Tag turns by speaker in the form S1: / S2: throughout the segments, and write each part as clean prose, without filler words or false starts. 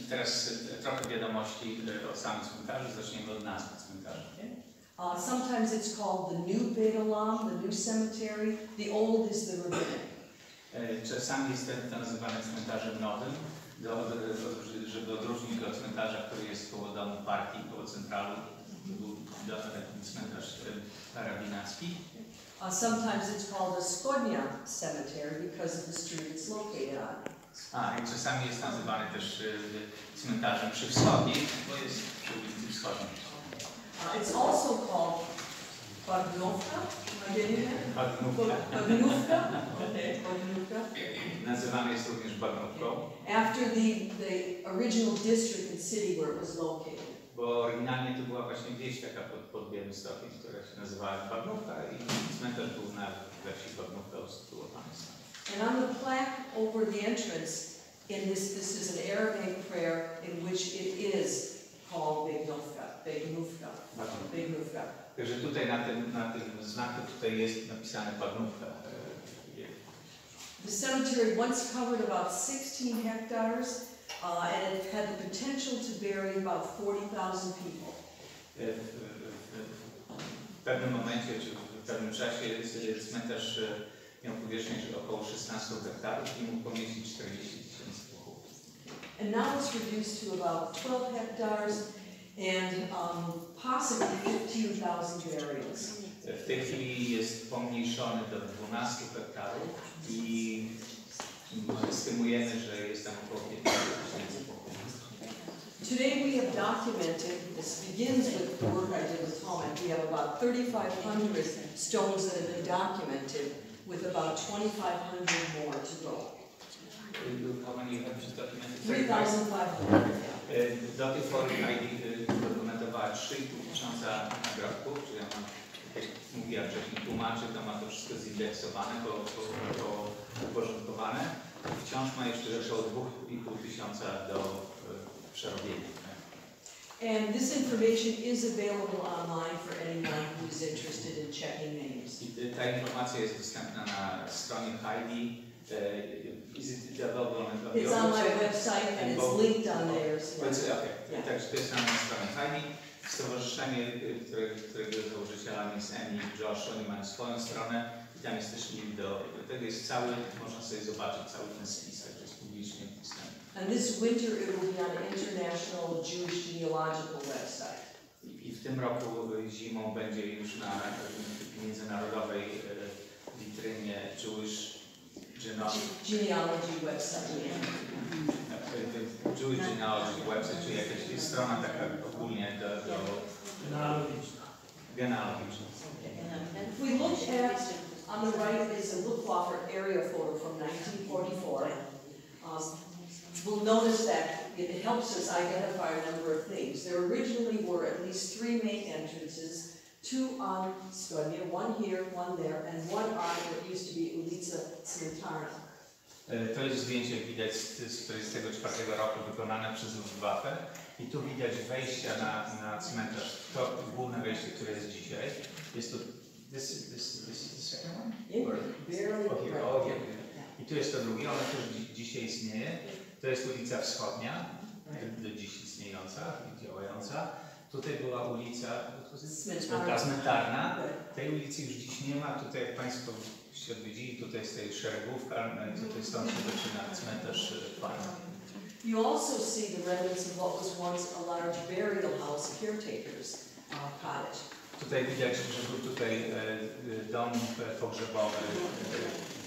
S1: Teraz trochę wiadomości o samym cmentarzu. Zaczniemy od nazwy cmentarza.
S2: Sometimes it's called the new Beit Olam, the new cemetery. The old is the rabbinic.
S1: Czasami jest to nazywane cmentarzem nowym, żeby odróżnić go od cmentarza, który jest koło domu partii, koło centralu. To był cmentarz rabinacki.
S2: Sometimes it's called a spotkania cemetery because of the street it's located on.
S1: I czasami jest nazywany też cmentarzem przywschodnim, bo jest przy ulicy Wschodniej.
S2: It's also called Bagnówka.
S1: Bagnówka. Nazywany jest również Bagnówką.
S2: After the original district and city where it was located.
S1: Bo oryginalnie to była właśnie wieś taka pod Białymstokiem, która się nazywała Bagnówka i cmentarz był na wsi Bagnówka usytuowany.
S2: And on the plaque over the entrance, this is an Arabic prayer in which it is called Bagnówka.
S1: Także tutaj na tym znaku tutaj jest napisane Bagnówka.
S2: The cemetery once covered about 16 hectares and it had the potential to bury about 40,000 people.
S1: W pewnym momencie, czy w pewnym czasie cmentarz miał powierzchnię około 16 hektarów i mógł pomieścić 40,000 pochówków.
S2: And now it's reduced to about 12 hectares and possibly 15,000 burials.
S1: W tej chwili jest pomniejszony do 12 hektarów i estymujemy, że jest tam około 15,000 pochówków.
S2: Today we have documented, this begins with the work I did with Tom, we have about 3,500 stones that have been documented with about 2,500 more to go.
S1: How many you have documented?
S2: 3,500.
S1: Do tej pory Heidi dokumentowała 3,500 nagrobków, czyli ona, jak mówiła wcześniej, tłumaczy, to ma to wszystko zindeksowane, uporządkowane. Wciąż ma jeszcze około 2,500 do przerobienia.
S2: And this information is available online for anyone who is interested in checking names.
S1: Ta informacja jest dostępna na stronie Heidi. It's
S2: on my website and it's linked on there.
S1: Także to jest na stronie Heidi. Stowarzyszenie, którego założycielami jest Amy i Josh, oni mają swoją stronę i tam jest też link do tego. Jest cały, można sobie zobaczyć cały ten spis, także jest publicznie dostępny.
S2: And this winter it will be on an international Jewish genealogical website.
S1: I w tym roku zimą będzie już na międzynarodowej witrynie Jewish
S2: Genealogy website.
S1: Jewish Genealogy website, czyli jakaś strona taka ogólnie do genealogiczna.
S2: If we look at, on the right is a Luftwaffe area photo from 1944. We'll notice that it helps us identify a number of things. There originally were at least 3 main entrances, 2 on Skodia, 1 here, 1 there, and 1 on what used to be ulica Cmentarza.
S1: To jest zdjęcie, jak widać, z 1944 roku wykonane przez Luftwaffe. I tu widać wejścia na cmentarz. To główne wejście, które jest dzisiaj. Jest to this is the second one? I tu jest to drugie, ono też dzisiaj istnieje. To jest ulica Wschodnia, do dziś istniejąca i działająca. Tutaj była ulica cmentarna. Tej ulicy już dziś nie ma. Tutaj, jak Państwo się odwiedzili, tutaj jest tej szeregówka, tutaj stąd się zaczyna cmentarz Pana.
S2: You also see the remnants of what was once a large burial house, caretaker's cottage.
S1: Tutaj widać, że był tutaj dom pogrzebowy,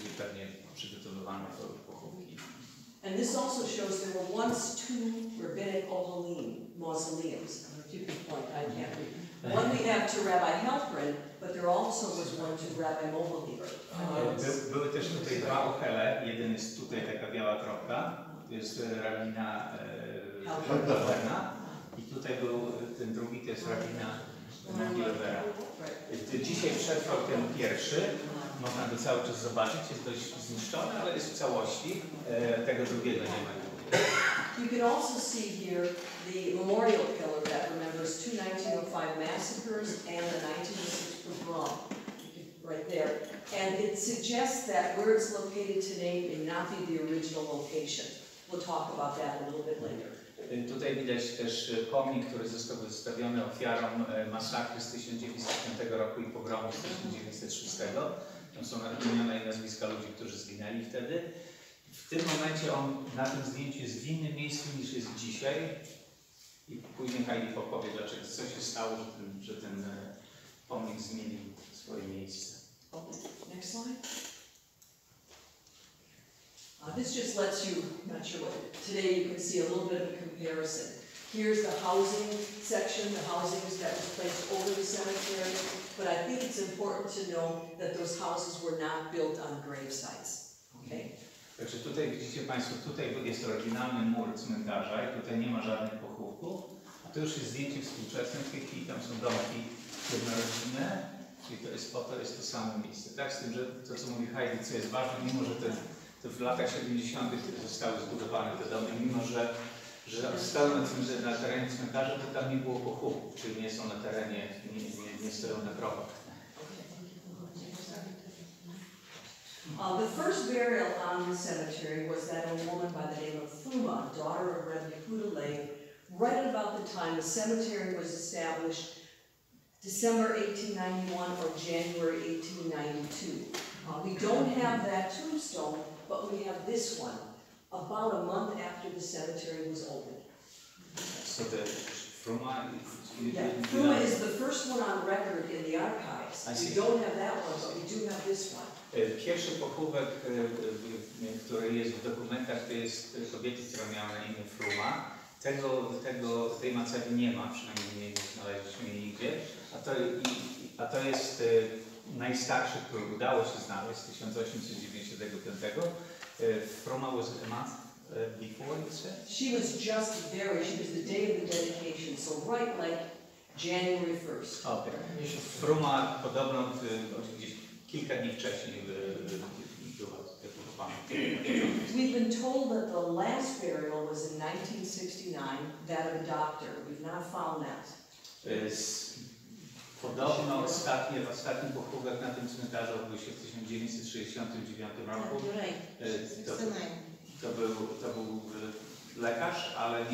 S1: gdzie pewnie przygotowywano pochówki.
S2: And this also shows there were once 2 rabbinic mausoleums. If you can point, I can't read. One we have to Rabbi Halpendiger, but there also was one to Rabbi Mohlheber.
S1: Były też tutaj 2 ochele. Jeden jest tutaj taka biała kropka, to jest rabina Halpendiger. I tutaj był ten drugi, to jest rabina Mohlhebera. Dzisiaj przetrwał ten pierwszy. Można go cały czas zobaczyć, jest dość zniszczony, ale jest w całości. Tego drugiego nie ma.
S2: You can also see here the memorial pillar that remembers 2 1905 massacres and the 1906 pogrom, right there. And it suggests that where it's located today may not be the original location. We'll talk about that a little bit later.
S1: Tutaj widać też pomnik, który został wystawiony ofiarom masakry z 1905 roku i pogromu z 1906. Tam są wymienione nazwiska ludzi, którzy zginęli wtedy. W tym momencie on na tym zdjęciu jest w innym miejscu niż jest dzisiaj. I później Heidi powie, dlaczego, co się stało, że ten pomnik zmienił swoje miejsce.
S2: Next slide. This just lets you, not sure what, today you can see a little bit of a comparison. Here's the housing section, the housings that was placed over the cemetery, but I think it's important to know that those houses were not built on grave sites. Okay?
S1: Także tutaj widzicie Państwo, tutaj jest oryginalny mur cmentarza i tutaj nie ma żadnych pochówków. A to już jest zdjęcie współczesne w tej chwili, tam są domki jednorodzinne, czyli to jest to samo miejsce. Tak, z tym, że to co mówi Heidi, co jest ważne, mimo że to w latach 70. zostały zbudowane te domy, mimo że stały na terenie cmentarza, to tam nie było pochówków, czyli nie są na terenie, nie stoją na grobach.
S2: The first burial on the cemetery was that of a woman by the name of Fuma, daughter of Rabbi Yehuda Leib, right about the time the cemetery was established, December 1891 or January 1892. We don't have that tombstone, but we have this one, about a month after the cemetery was opened.
S1: So the Fuma,
S2: Fuma is the first one on record in the archives. We don't have that one, but we do have this one.
S1: Pierwszy pochówek, który jest w dokumentach, to jest kobiety, która miała na imię Fruma. Tej macery nie ma, przynajmniej nie znaleźliśmy jej nigdzie. A to jest najstarszy, który udało się znaleźć z 1895. Fruma was a month before, you said?
S2: She was just buried. She was the day of the dedication, so right like January 1st.
S1: Okay. Fruma podobno gdzieś kilka dni wcześniej była pochowana.
S2: We've been told that the last burial was in 1969, that of a doctor. We've not found that.
S1: Podobno ostatni pochówek na tym cmentarzu odbył się w 1969 roku. To był lekarz, ale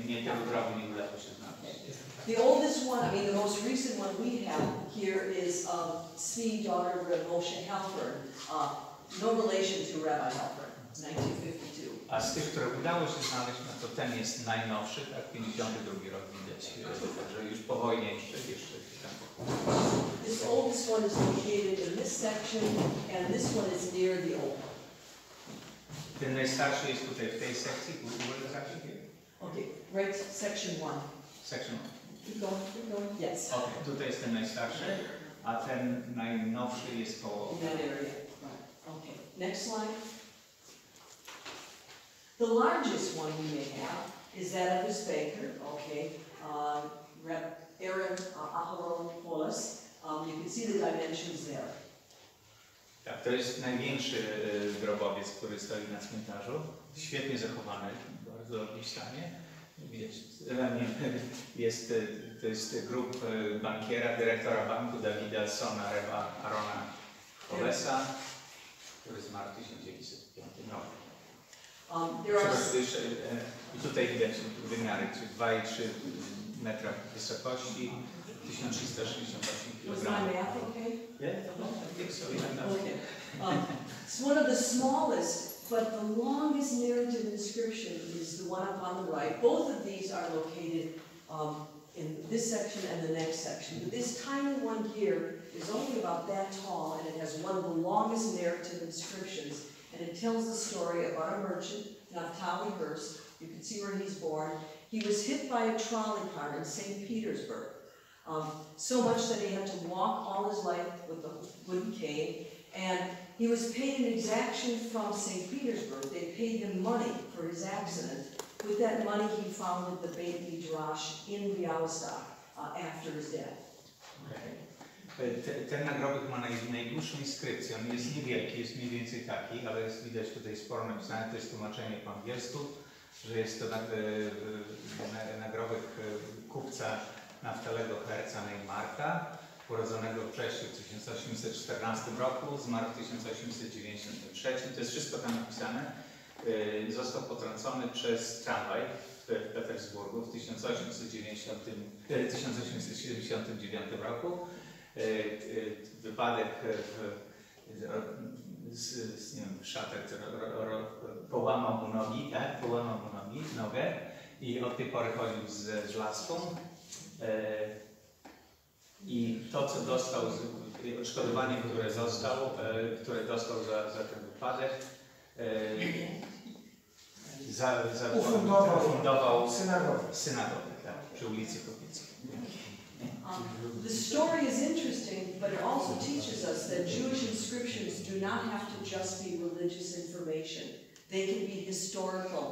S1: nie tego grobu nie udało się znaleźć.
S2: The oldest one, I mean the most recent one we have here is Svi, daughter of Reb Moshe Halpern, no relation to Rabbi Halpern, 1952.
S1: A z tych, które udało się znaleźć, no to ten jest najnowszy, tak, 52 rok widać, także już po wojnie jeszcze tam.
S2: This oldest one is located in this section, and this one is near the old.
S1: Ten najstarszy jest tutaj w tej sekcji,
S2: Okay, right, section 1.
S1: Section 1.
S2: Keep going, yes.
S1: Okay, tutaj jest ten najstarszy, a ten najnowszy jest koło.
S2: In that area, right. Okay, next slide. The largest one we may have is that of his baker, okay, Reb Aaron Aharon Polis. You can see the dimensions there.
S1: Tak, to jest największy grobowiec, który stoi na cmentarzu. Świetnie zachowany, w bardzo dobrym stanie. Widać, to jest grób bankiera, dyrektora banku Dawida Sona Reba Arona Polesa, który zmarł w 1905 roku. I tutaj widać wymiary, czyli 2,3 metra wysokości, 1368 kg.
S2: Was my math okay?
S1: Yeah, I think so.
S2: It's one of the smallest, but the longest narrative inscription is the one up on the right. Both of these are located in this section and the next section. But this tiny one here is only about that tall, and it has one of the longest narrative inscriptions. And it tells the story about a merchant, Naphtali Hearst. You can see where he's born. He was hit by a trolley car in St. Petersburg. So much that he had to walk all his life with a wooden cane. And he was paid an exaction from St. Petersburg. They paid him money for his accident. With that money, he founded the Beit Midrash in Białystok after his death.
S1: Ten nagrobek ma najdłuższą inskrypcję. On jest niewielki, jest mniej więcej taki, ale jest widać tutaj sporo napisane. To jest tłumaczenie po angielsku, że jest to nagrobek kupca Naftalego Herca Neymarka, urodzonego w Brześciu w 1814 roku, zmarł w 1893. To jest wszystko tam napisane. został potrącony przez tramwaj w Petersburgu w 1879 roku. Wypadek nie wiem, szatek połamał mu nogi, tak? Połamał mu nogę i od tej pory chodził z laską. I to, co dostał, odszkodowanie, które dostał za ten wypadek, ufundował synagogę, tak, przy ulicy Kopickiej.
S2: The story is interesting, but it also teaches us that Jewish inscriptions do not have to just be religious information. They can be historical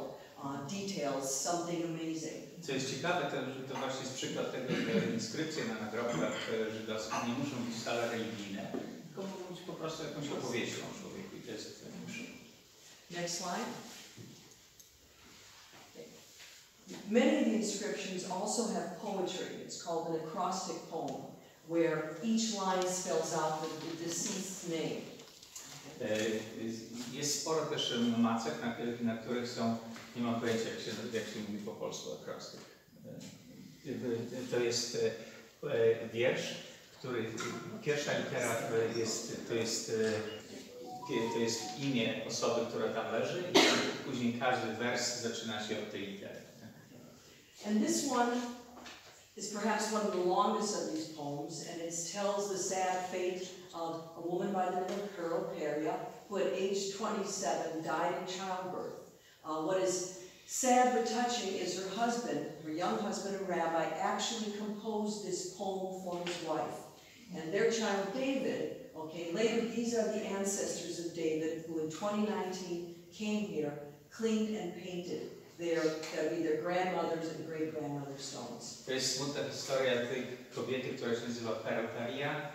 S2: details, something amazing.
S1: Co jest ciekawe, to właśnie jest przykład tego, że inskrypcje na nagrobkach żydowskich nie muszą być wcale religijne, tylko mogą być po prostu jakąś opowieścią o człowieku i to jest przykład.
S2: Next slide. Many of the inscriptions also have poetry. It's called an acrostic poem, where each line spells out the deceased's name.
S1: Jest sporo też macek, na których są, nie mam pojęcia jak się mówi po polsku akrostyk. To jest wiersz, który pierwsza litera to jest imię osoby, która tam leży i później każdy wers zaczyna się od tej litery.
S2: And this one is perhaps one of the longest of these poems, and it tells the sad fate of a woman by the name of Carol Peria, who at age 27 died in childbirth. What is sad but touching is her husband, her young husband, a rabbi, actually composed this poem for his wife. And their child David, okay, later these are the ancestors of David, who in 2019 came here, cleaned and painted their grandmothers and great-grandmother's stones.
S1: To jest smutna historia tej kobiety, która się nazywa Peria.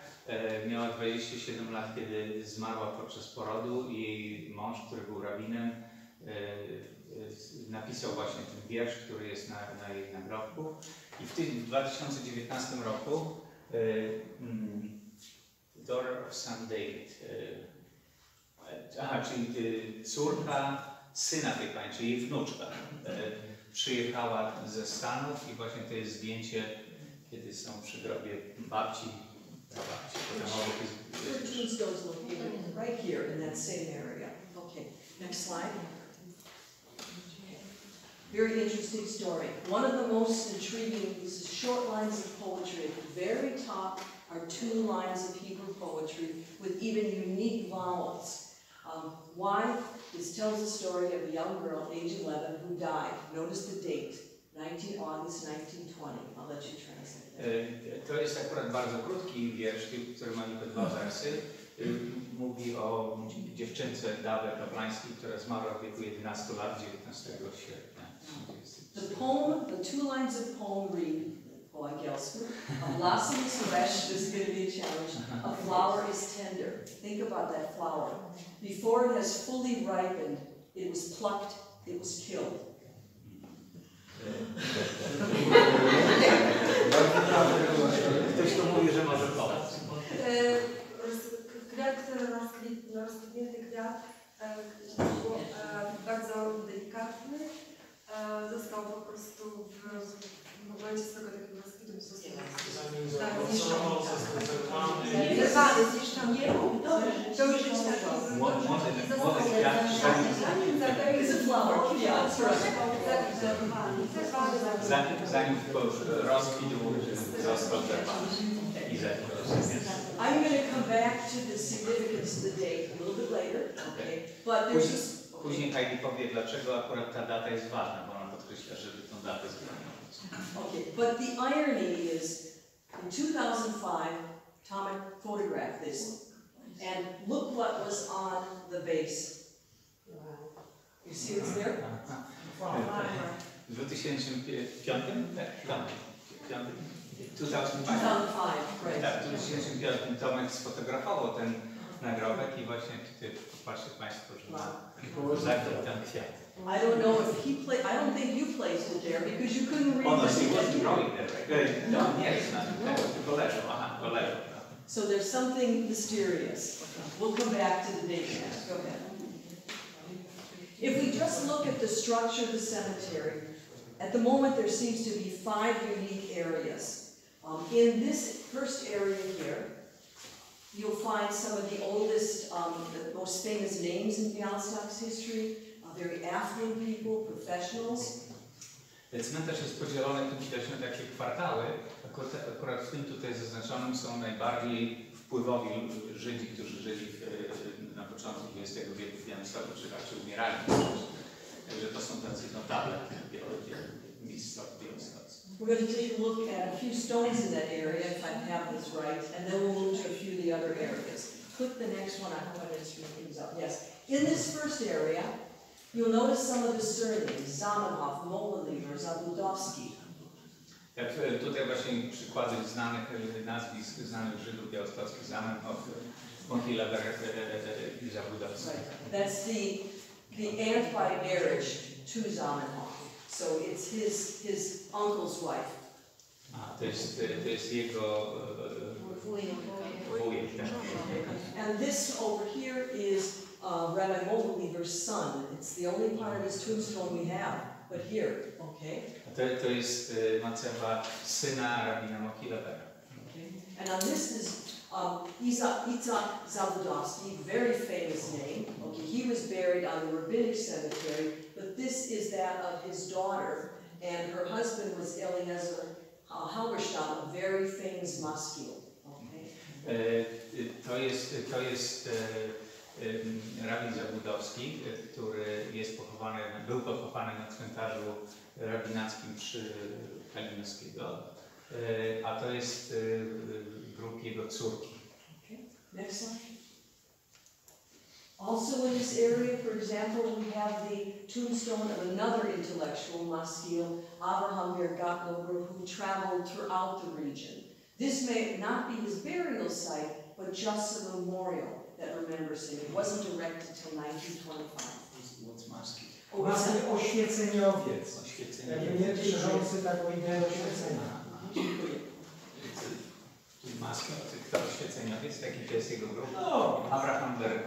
S1: Miała 27 lat, kiedy zmarła podczas porodu i jej mąż, który był rabinem, napisał właśnie ten wiersz, który jest na jej nagrobku. I w 2019 roku Daughter of Son David, czyli córka syna tej pani, czyli jej wnuczka, przyjechała ze Stanów i właśnie to jest zdjęcie, kiedy są przy grobie babci.
S2: Her tombstone's located right here in that same area. Okay, next slide. Very interesting story. One of the most intriguing is short lines of poetry. At the very top are 2 lines of Hebrew poetry with even unique vowels. Why? This tells the story of a young girl, age 11, who died. Notice the date, 19 August 1920. I'll let you translate that.
S1: To jest akurat bardzo krótki wiersz, który ma tylko 2 wersy. Mówi o dziewczynce Dawie Kapłańskiej, która zmarła w wieku 11 lat 19 sierpnia.
S2: The poem, the 2 lines of poem read, po angielsku, a blossom is fresh, this is going to be a challenge, a flower is tender. Think about that flower. Before it has fully ripened, it was plucked, it was killed.
S1: Ktoś tu mówi, że może pomóc.
S3: Kwiat, rozkwitnięty kwiat, był bardzo delikatny, został po prostu w momencie swego takiego rozkwitu zerwany, zniszczony. To już jest taki
S1: młody kwiat, zanim rozkwitł, został zerwany.
S2: I'm going to come back to the significance of the date a little bit later, okay? But there's this.
S1: Później Heidi powie, dlaczego akurat ta data jest ważna, bo ona podkreśla, żeby tą datę zgadnąć.
S2: Okay, but the irony is, in 2005, Tomek photographed this, and look what was on the base. You see what's there?
S1: W 2005? Tak, 2005,
S2: right.
S1: Tak, w 2005 Tomek sfotografował ten nagrobek i właśnie tutaj popatrzcie Państwo, że ma tam kwiat.
S2: I don't know if he I don't think you placed it there because you couldn't read
S1: No,
S2: it.
S1: he wasn't growing there, right? No, nie jest na tym, tylko leżał, go leżał.
S2: So there's something mysterious. We'll come back to the date now. Go ahead. If we just look at the structure of the cemetery, at the moment there seems to be 5 unique areas. In this first area here, you'll find some of the oldest, the most famous names in Białymstoku's history, very affluent people, professionals.
S1: Cmentarz jest podzielony, tu widać na takie kwartały. Akurat w tym tutaj zaznaczonym są najbardziej wpływowi Żydzi, którzy żyli na początku XX wieku w Białymstoku, czy raczej umierali. Także to są tacy notable miejsca w Białymstoku.
S2: We're going to take a look at a few stones in that area, if I have this right, and then we'll move to a few of the other areas. Click the next one, I hope I didn't screw things up. Yes. In this first area, you'll notice some of the surnames: Zamenhof, Mohleliber, Zabudowski.
S1: Tutaj właśnie przykłady znanych nazwisk, znanych Żydów białostockich: Zamenhof, Mohleliber i Zabudowski.
S2: Right. That's the aunt by marriage to Zamenhof. So it's his uncle's wife.
S1: To jest jego wujek.
S2: And this over here is Rabbi Mohleliber's son. It's the only part of his tombstone we have, but here, okay?
S1: To jest macewa syna rabina Mohlelibera.
S2: Okay. And on this is Itzhak Zabudowski, very famous name. Okay, he was buried on the rabbinic cemetery, but this is that of his daughter, and her husband was Eliezer Halberstam, a very famous maskil. Okay.
S1: To jest rabin Zabudowski, który jest był pochowany na cmentarzu rabinackim przy Waryńskiego, a to jest grób jego córki.
S2: Okay. Next slide. Also in this area, for example, we have the tombstone of another intellectual maskil, Abraham Ber Gotlober, who traveled throughout the region. This may not be his burial site, but just a memorial that remembers him. It wasn't erected until 1925.
S1: What's maskil?
S4: Maskil oświeceniowiec. Nie szerzący taką ideę oświecenia.
S1: Maskil, kto oświeceniowiec? Taki to jest jego grup? Abraham Ber.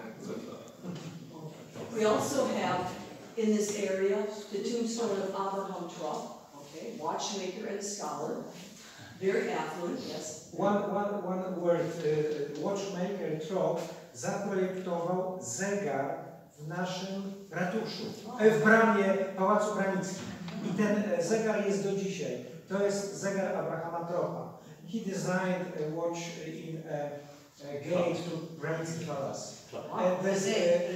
S2: We also have in this area the tombstone of Abraham Trop, okay, watchmaker and scholar, very affluent, yes.
S4: One word, watchmaker Trop zaprojektował zegar w naszym ratuszu, w bramie Pałacu Branickim. I ten zegar jest do dzisiaj. To jest zegar Abrahama Tropa. He designed a watch in a gate to Branicki Palace. And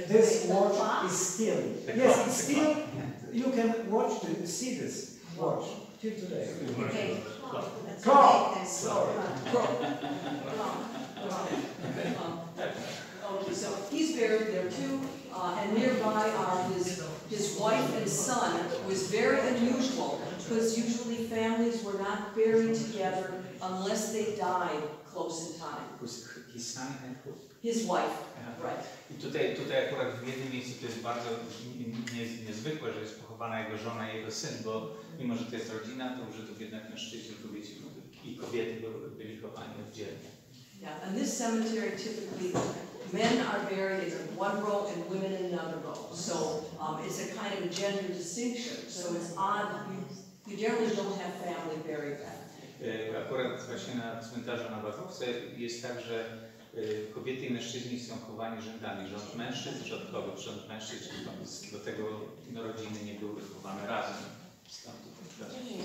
S4: this watch is still. Yes, it's still. You can see this watch till today.
S2: Clock. Okay, so he's buried there too, and nearby are his wife and son. It was very unusual because usually families were not buried together unless they died close in time.
S1: His son and who?
S2: His wife, right.
S1: I tutaj akurat w jednym miejscu to jest bardzo niezwykłe, że jest pochowana jego żona i jego syn, bo mimo, że to jest rodzina, to u Żydów jednak mężczyźni i kobiety byli chowani oddzielnie.
S2: Yeah, in this cemetery typically men are buried in one row and women in another row. So it's a kind of a gender distinction. So it's odd. You generally don't have family buried there.
S1: Akurat właśnie na cmentarzu na Wazowce jest tak, że kobiety i mężczyźni są chowani rzędami. Rząd mężczyzn, rząd kobiet, rząd mężczyzn, do tego rodziny nie były chowane razem.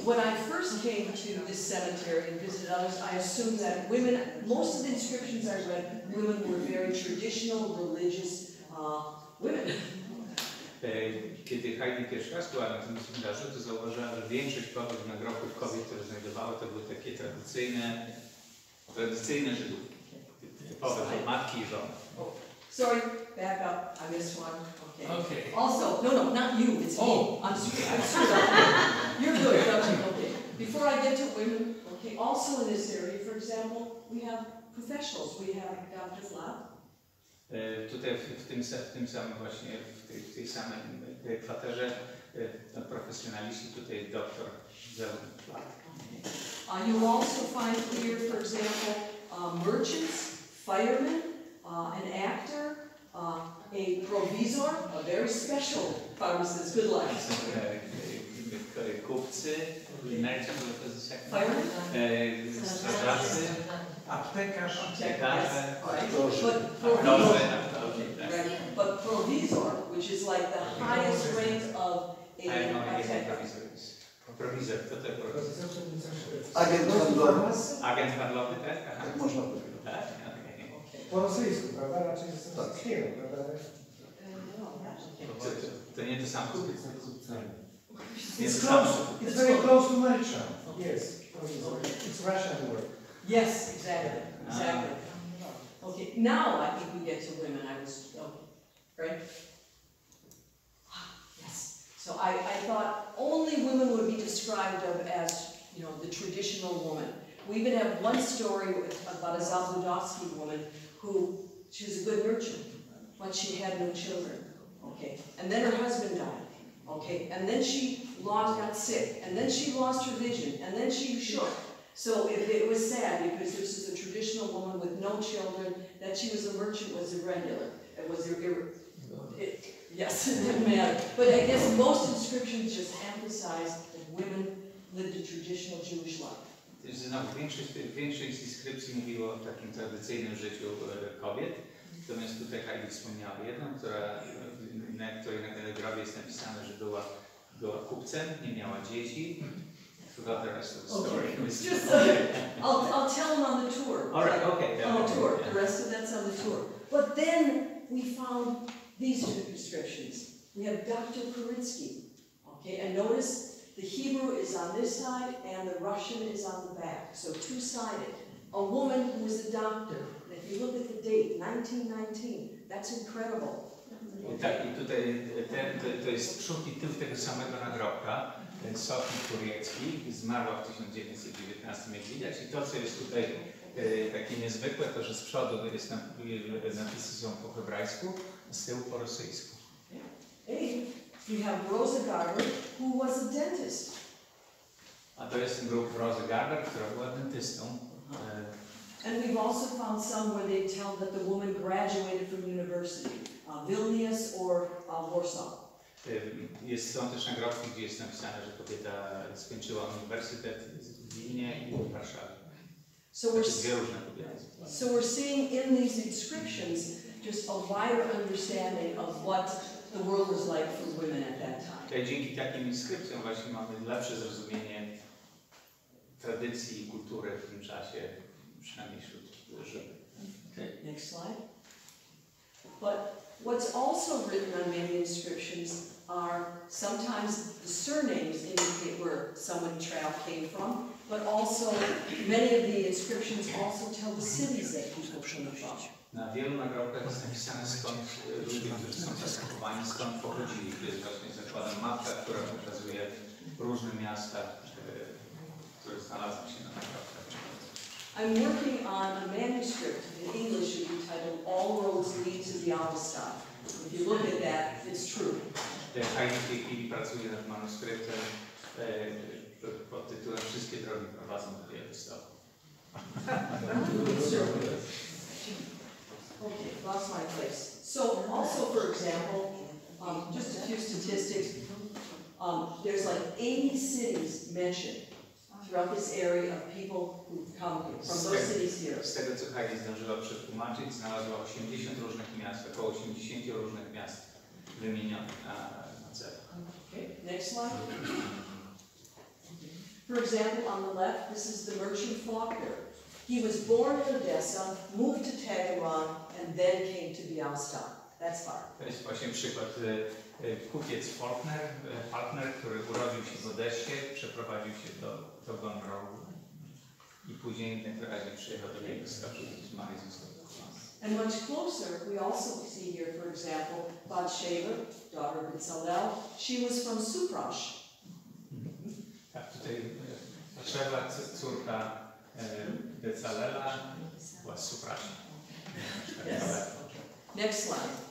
S2: When I first came to this cemetery and visited others, I assumed that women, most of the inscriptions I read, women were very traditional, religious women.
S1: Kiedy Heidi pierwszy raz była na tym cmentarzu, to zauważyłam, że większość kobiet, nagrobków kobiet, które znajdowały, to były takie tradycyjne Żydówki. Typowe matki i żony.
S2: Sorry, back up. I missed one.
S1: Okay.
S2: Also, no, not you. It's me. I'm screwed up. You're good. Okay. Before I get to women, okay. Also in this area, for example, we have professionals. We have Dr. Flapp.
S1: Tutaj w tym samym właśnie, w tej samej kwaterze profesjonaliści, tutaj doktor Flapp.
S2: You also find here, for example, merchants, firemen, an actor, a provisor, a very special Farmer says, good luck.
S1: Są kupcy, merchant, to jest jak strażacy,
S4: Aptekarz.
S1: aptekarze,
S2: But provisor, which is like the highest rank of a
S1: prowizor, kto to jest prowizor?
S5: Agent handlowy.
S1: Agent handlowy, tak? Aha.
S5: Tak można powiedzieć.
S1: Tak? Okay.
S4: Po rosyjsku, prawda? Raczej jest rosyjskiego, prawda?
S1: To nie to samo.
S4: It's close. It's very close to merchant. Yes, it's Russian word.
S2: Yes, exactly, exactly. Okay, now I think we get to women. Right? Yes. So I thought only women would be described of as, you know, the traditional woman. We even have one story about a Zabudowski woman who, she was a good merchant, but she had no children. Okay, and then her husband died. Okay, and then she got sick, and then she lost her vision, and then she shook. So it was sad because this is a traditional woman with no children. That she was a merchant was irregular. It was yes, it didn't matter. But I guess most inscriptions just emphasize that women lived a traditional Jewish life.
S1: Większość inskrypcji mówiło o takim tradycyjnym życiu kobiet. Natomiast tutaj Heidi wspomniała jedną, na której na grobie jest napisane, że była kupcem, nie miała dzieci. Forgot the rest of the story.
S2: Okay. Just I'll tell them on the tour.
S1: All right, okay.
S2: On the tour. The rest of that's on the tour. But then we found these two inscriptions. We have Dr. Waryński. Okay, and notice the Hebrew is on this side and the Russian is on the back. So two-sided. A woman who was a doctor. If you look at the date, 1919, that's incredible.
S1: Tak, i tutaj to jest przód i tył tego samego nagrobka. Sofii Projeckiej, zmarła w 1919, jak widać. I to, co jest tutaj takie niezwykłe, to, że z przodu napisy są po hebrajsku, a z tyłu po rosyjsku.
S2: Hey, we have Rosa Garber, who was a dentist.
S1: A to jest grup Rosy Garber, która była dentystą.
S2: And we've also found some where they tell that the woman graduated from university, Vilnius or Warsaw.
S1: Są też nagrobki, gdzie jest napisane, że kobieta skończyła uniwersytet w Wilnie i w Warszawie.
S2: So we're seeing in these inscriptions just a wider understanding of what the world was like for women at that time.
S1: Dzięki takim inskrypcjom właśnie mamy lepsze zrozumienie tradycji i kultury w tym czasie, przynajmniej wśród Żydów.
S2: Okay, next slide. But what's also written on many inscriptions are sometimes the surnames indicate where someone came from, but also many of the inscriptions also tell the cities that people came from.
S1: Na wielu nagrobkach jest napisane, skąd ludzie, którzy są zaskakowani, skąd pochodzili. To jest właśnie zakładam mapka, która pokazuje różne miasta, które znalazły się na nagrobkach.
S2: I'm working on a manuscript in English entitled All Roads Lead to Białymstoku. If you look at that, it's true.
S1: Heidi w tej chwili pracuje nad manuskryptem pod tytułem Wszystkie drogi prowadzą do Białymstoku.
S2: Okay, lost my place. So also, for example, just a few statistics. There's like 80 cities mentioned throughout this area of people who come here, from those cities here.
S1: Z tego, co Heidi zdążyła przetłumaczyć, znalazła 80 różnych miast, około 80 różnych miast wymienionych na celu.
S2: Okay, next slide. For example, on the left, this is the merchant Faulkner. He was born in Odessa, moved to Tehran, and then came to Białystok. That's far. To
S1: jest właśnie przykład. Kupiec Faulkner, który urodził się w Odessie, przeprowadził się do Gonrowu i później najwyraźniej przyjechał do Białegostoku i zmarł z Białymstoku.
S2: And much closer, we also see here, for example, Bathsheba, daughter of Bezalel. She was from Suprash.
S1: Tak, tutaj Bathsheba, córka Bezalela, była z Suprasza.
S2: Yes. Next slide.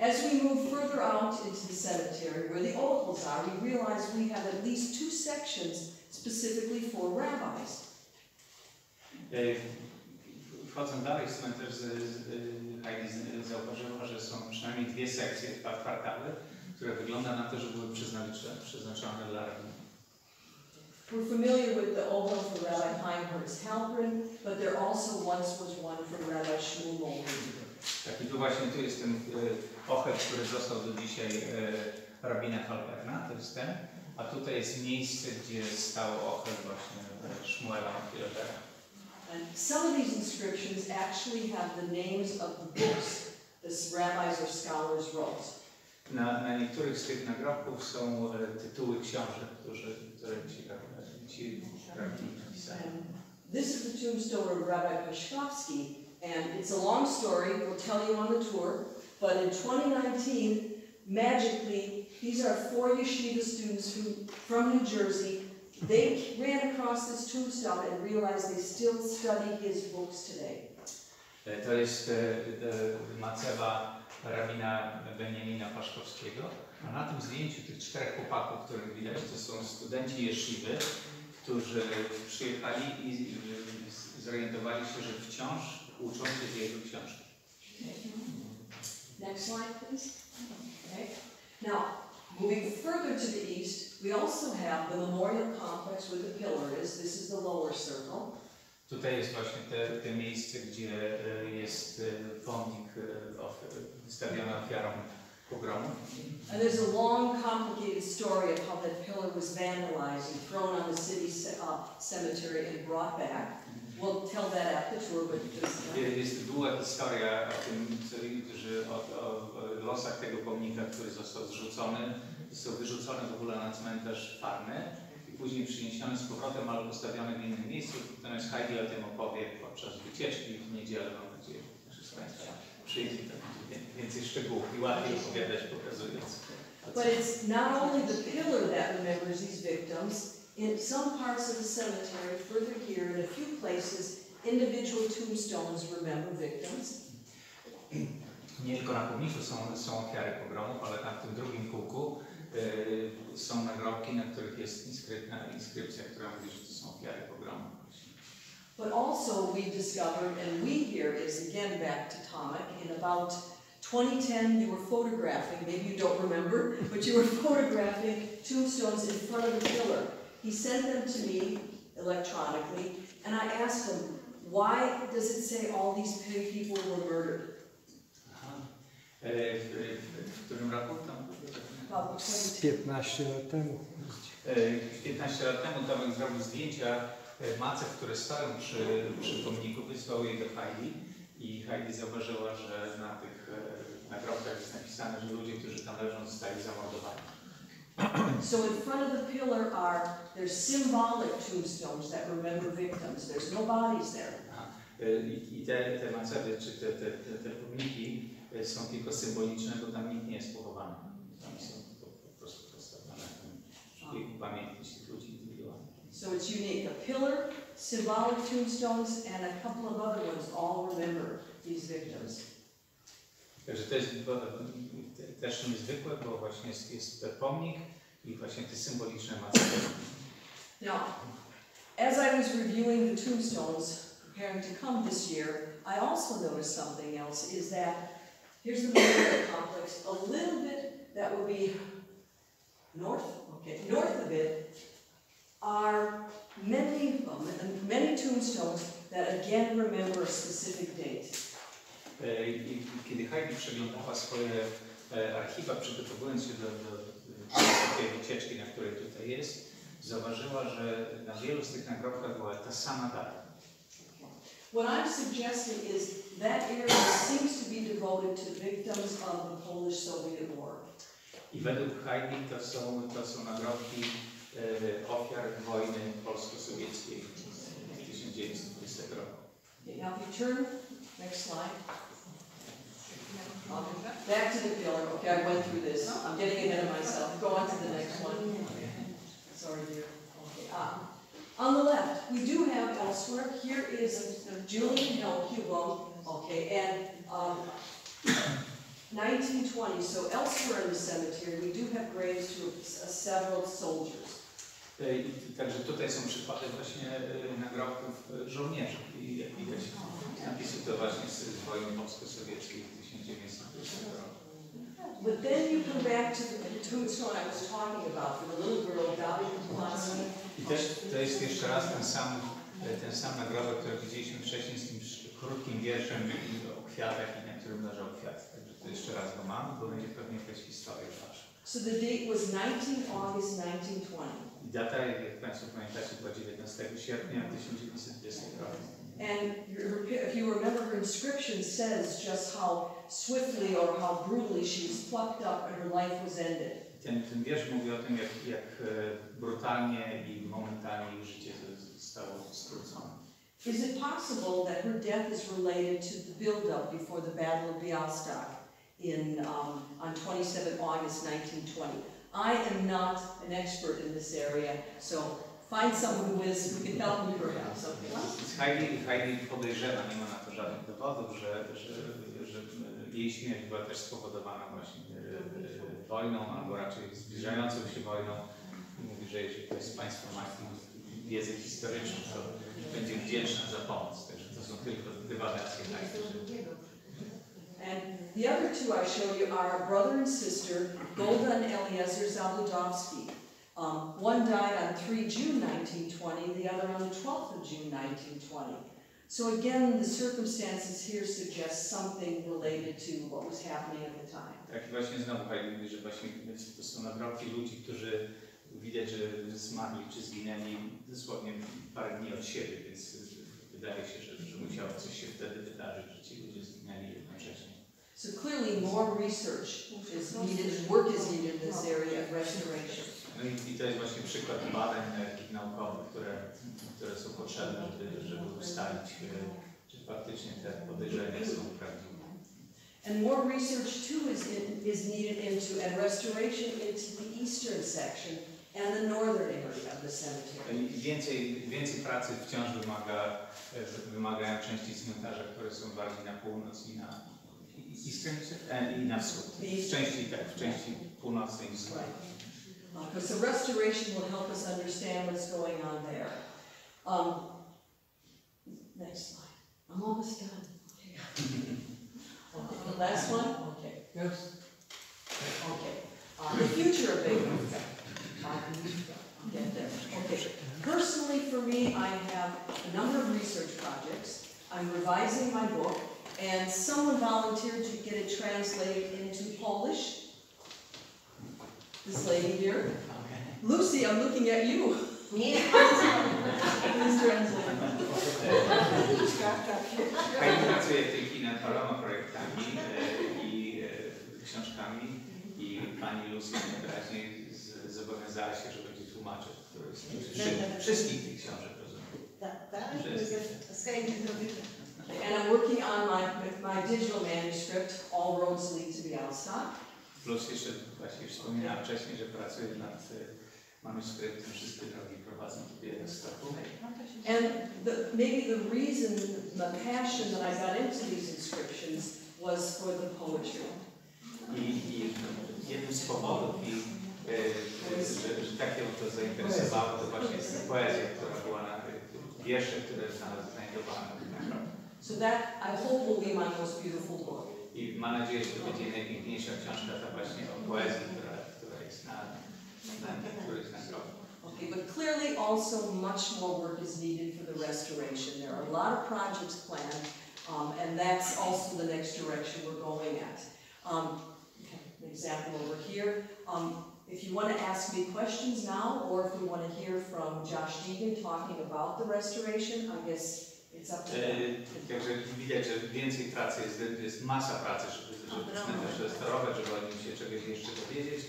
S2: As we move further out into the cemetery where the oracles are, we realize we have at least two sections specifically for rabbis.
S1: wchodząc dalej w cmentarz, Heidi zauważyła, że są przynajmniej dwie sekcje, dwa kwartały, które wygląda na to, że były przeznaczone dla rabinów.
S2: We're familiar with the oval for Rabbi Heinhardt's Halperin, but there also once was one for Rabbi Shmuel Moltmann.
S1: Tak, i tu właśnie tu jest ten ochel, który został do dzisiaj rabina Halperna, to jest ten, a tutaj jest miejsce, gdzie stał ochel właśnie Shmuela Moltmanna.
S2: And some of these inscriptions actually have the names of the books the rabbis or scholars wrote.
S1: Na niektórych z tych nagrobków są tytuły książek, które ci rabini napisali.
S2: This is the tombstone of Rabbi Peszkowski, and it's a long story, we'll tell you on the tour, but in 2019, magically, these are 4 yeshiva students from New Jersey. They ran across this tombstone and realized they still study his books today.
S1: To jest macewa rabina Benjamina Paszkowskiego, a na tym zdjęciu tych 4 chłopaków, których widać, to są studenci jeszywy, którzy przyjechali i zorientowali się, że wciąż uczą się z jego książki.
S2: Next slide, please. Okay. Now, moving further to the east, we also have the memorial complex where the pillar is. This is the lower circle.
S1: Tutaj jest właśnie te miejsce, gdzie jest pomnik wystawiony ofiarom pogromu.
S2: And there's a long, complicated story of how that pillar was vandalized and thrown on the city cemetery and brought back. We'll tell that at the tour, but just...
S1: Jest długa historia o tym, o losach tego pomnika, który został wyrzucony w ogóle na cmentarz Farmy i później przyniesiony z powrotem, ale postawiony w innym miejscu. Natomiast Heidi o tym opowie podczas wycieczki w niedzielę. Mam nadzieję, że wszyscy Państwo przyjdzie, to będzie więcej szczegółów i łatwiej opowiadać, pokazując.
S2: But it's not only the pillar that remembers these victims. In some parts of the cemetery, further here, in a few places, individual tombstones remember victims.
S1: Nie tylko na pomniku są ofiary pogromów, ale tam w tym drugim kółku są nagrobki, na których jest inskrypcja, która mówi, że to są ofiary pogromów.
S2: But also we discovered, and we here is again back to Tomek, in about 2010 you were photographing, maybe you don't remember, but you were photographing tombstones in front of the pillar. He sent them to me electronically, and I asked him, why does it say all these people were murdered?
S1: W którym roku?
S2: About
S4: 15 lat temu.
S1: 15 lat temu Tomek zrobił zdjęcia macew, które stoją przy pomniku, wysłał je do Heidi i Heidi zauważyła, że na tych nagrobkach jest napisane, że ludzie, którzy tam leżą, zostali zamordowani.
S2: So in front of the pillar there's symbolic tombstones that remember victims. There's no bodies there.
S1: I te macewy, czy te pomniki są tylko symboliczne, bo tam nikt nie jest pochowany. Tam są po prostu postawione, żeby upamiętnić tych ludzi indywidualnie.
S2: So it's unique. A pillar, symbolic tombstones, and a couple of other ones all remember these victims.
S1: Także to jest też niezwykłe, bo właśnie jest pomnik i właśnie te symboliczne macewy.
S2: Now, as I was reviewing the tombstones, preparing to come this year, I also noticed something else, is that here's the memorial complex, a little bit that would be north of it are many tombstones that again remember a specific date.
S1: Kiedy Heidi przeglądała swoje archiwa, przygotowując się do tej wycieczki, na której tutaj jest, zauważyła, że na wielu z tych nagrobkach była ta sama data.
S2: What I'm suggesting is that area seems to be devoted to victims of the Polish-Soviet War.
S1: I według Heidi to są nagrobki ofiar wojny polsko-sowieckiej z 1920 roku.
S2: Okay, now if you turn, next slide. Back to the pillar. Okay, I went through this. I'm getting ahead of myself. Go on to the next one. Sorry, dear. Okay. On the left, we do have elsewhere. Here is Julian Helkewon. Okay, and 1920. So elsewhere in the cemetery, we do have graves to several soldiers.
S1: Także tutaj są przykłady właśnie nagrobków żołnierzy i jak widać napisy to właśnie z wojny polsko-sowieckiej 1901 roku.
S2: But then you come back to the tombstone I was talking about for the little girl, Polski.
S1: I też to jest jeszcze raz ten sam nagrobek, który widzieliśmy wcześniej z tym krótkim wierszem o kwiatach i na którym leżał kwiat. Także to jeszcze raz go mamy, bo będzie pewnie jakaś historia wasza.
S2: So the date was 19 August 1920.
S1: I data, jak Państwo pamiętacie, była 19 sierpnia 1920 roku.
S2: And if you remember, her inscription says just how swiftly or how brutally she was plucked up and her life was ended.
S1: Ten wiersz mówi o tym, jak brutalnie i momentalnie jej życie zostało skrócone.
S2: Is it possible that her death is related to the build-up before the Battle of Białystok on 27 August 1920? I am not an expert in this area, so find someone who can help me perhaps.
S1: Heidi podejrzewa, nie ma na to żadnych dowodów, że jej śmierć była też spowodowana właśnie wojną, albo raczej zbliżającą się wojną. Mówi, że jeżeli ktoś z Państwa ma wiedzę historyczną, to będzie wdzięczna za pomoc. Także to są tylko dywagacje.
S2: And the other two I show you are brother and sister, Golda and Eliezer Zabudowski. One died on 3 June 1920, the other on the 12th of June 1920. So again, the circumstances here suggest something related to what was happening at the time.
S1: Tak, i właśnie znowu Heidi mówi, że właśnie to są nagrobki ludzi, którzy widać, że zmarli czy zginęli dosłownie parę dni od siebie, więc wydaje się, że musiało coś się wtedy wydarzyć, że ci ludzie zginęli jednocześnie.
S2: So clearly more research is needed, work is needed in this area of restoration.
S1: No i to jest właśnie przykład badań takich naukowych, które są potrzebne, żeby ustalić, czy faktycznie te podejrzenia są prawdziwe.
S2: And more research too is needed and restoration into the eastern section and the northern area of the cemetery.
S1: Więcej pracy wciąż wymagają części cmentarza, które są bardziej na północ i na wschód. W części północnej i wschodniej.
S2: Because the restoration will help us understand what's going on there. Next slide. I'm almost done. Okay, the last one? Okay.
S4: Yes.
S2: Okay. The future of Bacon. Get there. Okay. Personally, for me, I have a number of research projects. I'm revising my book, and someone volunteered to get it translated into Polish. This lady here. Lucy, I'm looking at you. Please translate.
S1: Heidi pracuje w tej chwili nad paroma projektami i książkami i pani Lucy najwyraźniej zobowiązała się, że będzie tłumaczyć wszystkich tych książek, rozumiem.
S2: And I'm working on my digital manuscript, All Roads Lead to Białystok.
S1: Plus jeszcze właśnie wspominałam wcześniej, że pracuję nad manuskryptem Wszystkie drogi prowadzą do Białegostoku.
S2: And maybe the reason, the passion that I got into these inscriptions was for the poetry.
S1: I jednym z powodów, że tak ją to zainteresowało, to właśnie jest ta poezja, która była na wiersze, które znajdowane w nagrobku.
S2: So that, I hope, will be my most beautiful book.
S1: I mam nadzieję, że to będzie najpiękniejsza książka ta właśnie o poezji, która jest na którymś nagrobku.
S2: Okay, but clearly also much more work is needed for the restoration. There are a lot of projects planned, and that's also the next direction we're going at. Okay, an example over here. If you want to ask me questions now, or if we want to hear from Josh Deegan talking about the restoration, I guess it's up to them.
S1: Także widać, że więcej pracy jest masa pracy, żeby cmentarz restaurować, żeby o nim się czegoś jeszcze dowiedzieć.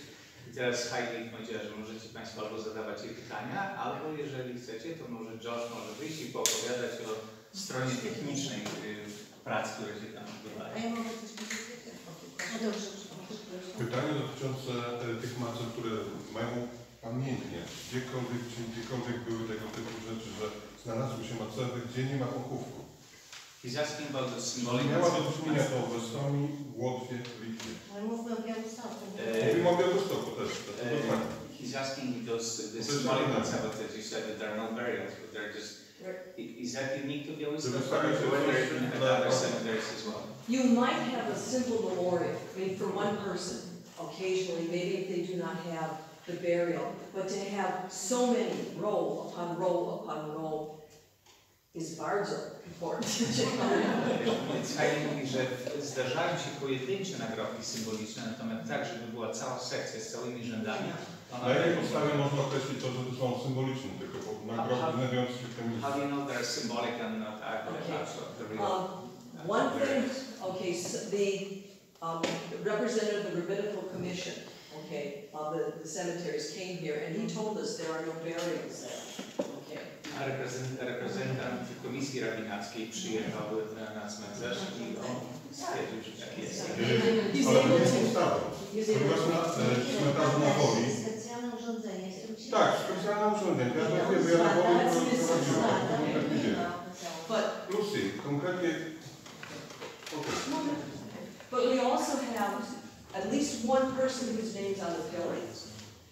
S1: I teraz Heidi powiedziała, że możecie Państwo albo zadawać jej pytania, albo jeżeli chcecie, to może Josh może wyjść i poopowiadać o stronie technicznej prac, które się tam odbywają.
S6: Pytanie dotyczące tych macet, które mają pamiętnie, gdziekolwiek były tego typu rzeczy, że znalazły się macety, gdzie nie ma pochówku.
S1: He's asking about the symbolic.
S6: Miała do czynienia to w Estonii, Łotwie, Litwie.
S3: Ale mówmy o Białymstoku.
S6: Mówimy o Białymstoku też.
S1: He's He's asking the symbolic concept that you said that there are no burials, but they're just. Is that unique to Białystok, or are there even other cemeteries as well?
S2: You might have a simple memorial, I mean, for one person, occasionally, maybe if they do not have the burial, but to have so many, row upon row upon row, is bardzo important.
S1: Heidi mówi, że zdarzają się pojedyncze nagrobki symboliczne, natomiast tak, żeby była cała sekcja z całymi rzędami.
S6: Na jakiej podstawie można określić to, że to są symboliczne, tylko nagrobki znajdują się w tym miejscu?
S1: How do you know they're symbolic and not the real?
S2: One thing, okay, so the representative of the Rabbinical Commission, okay, of the cemeteries came here, and he told us there are no burials there. Okay.
S1: A reprezentant Komisji Rabinackiej przyjechał na cmentarz i on stwierdził, że tak jest.
S6: Ale to jest podstawą. Ponieważ na cmentarzu na Woli...
S3: Specjalne urządzenie.
S6: Tak, specjalne urządzenie. Ja to wiem, bo ja na Woli prowadziłem. Lucy, konkretnie...
S2: But we also have at least one person whose name's on the pillar.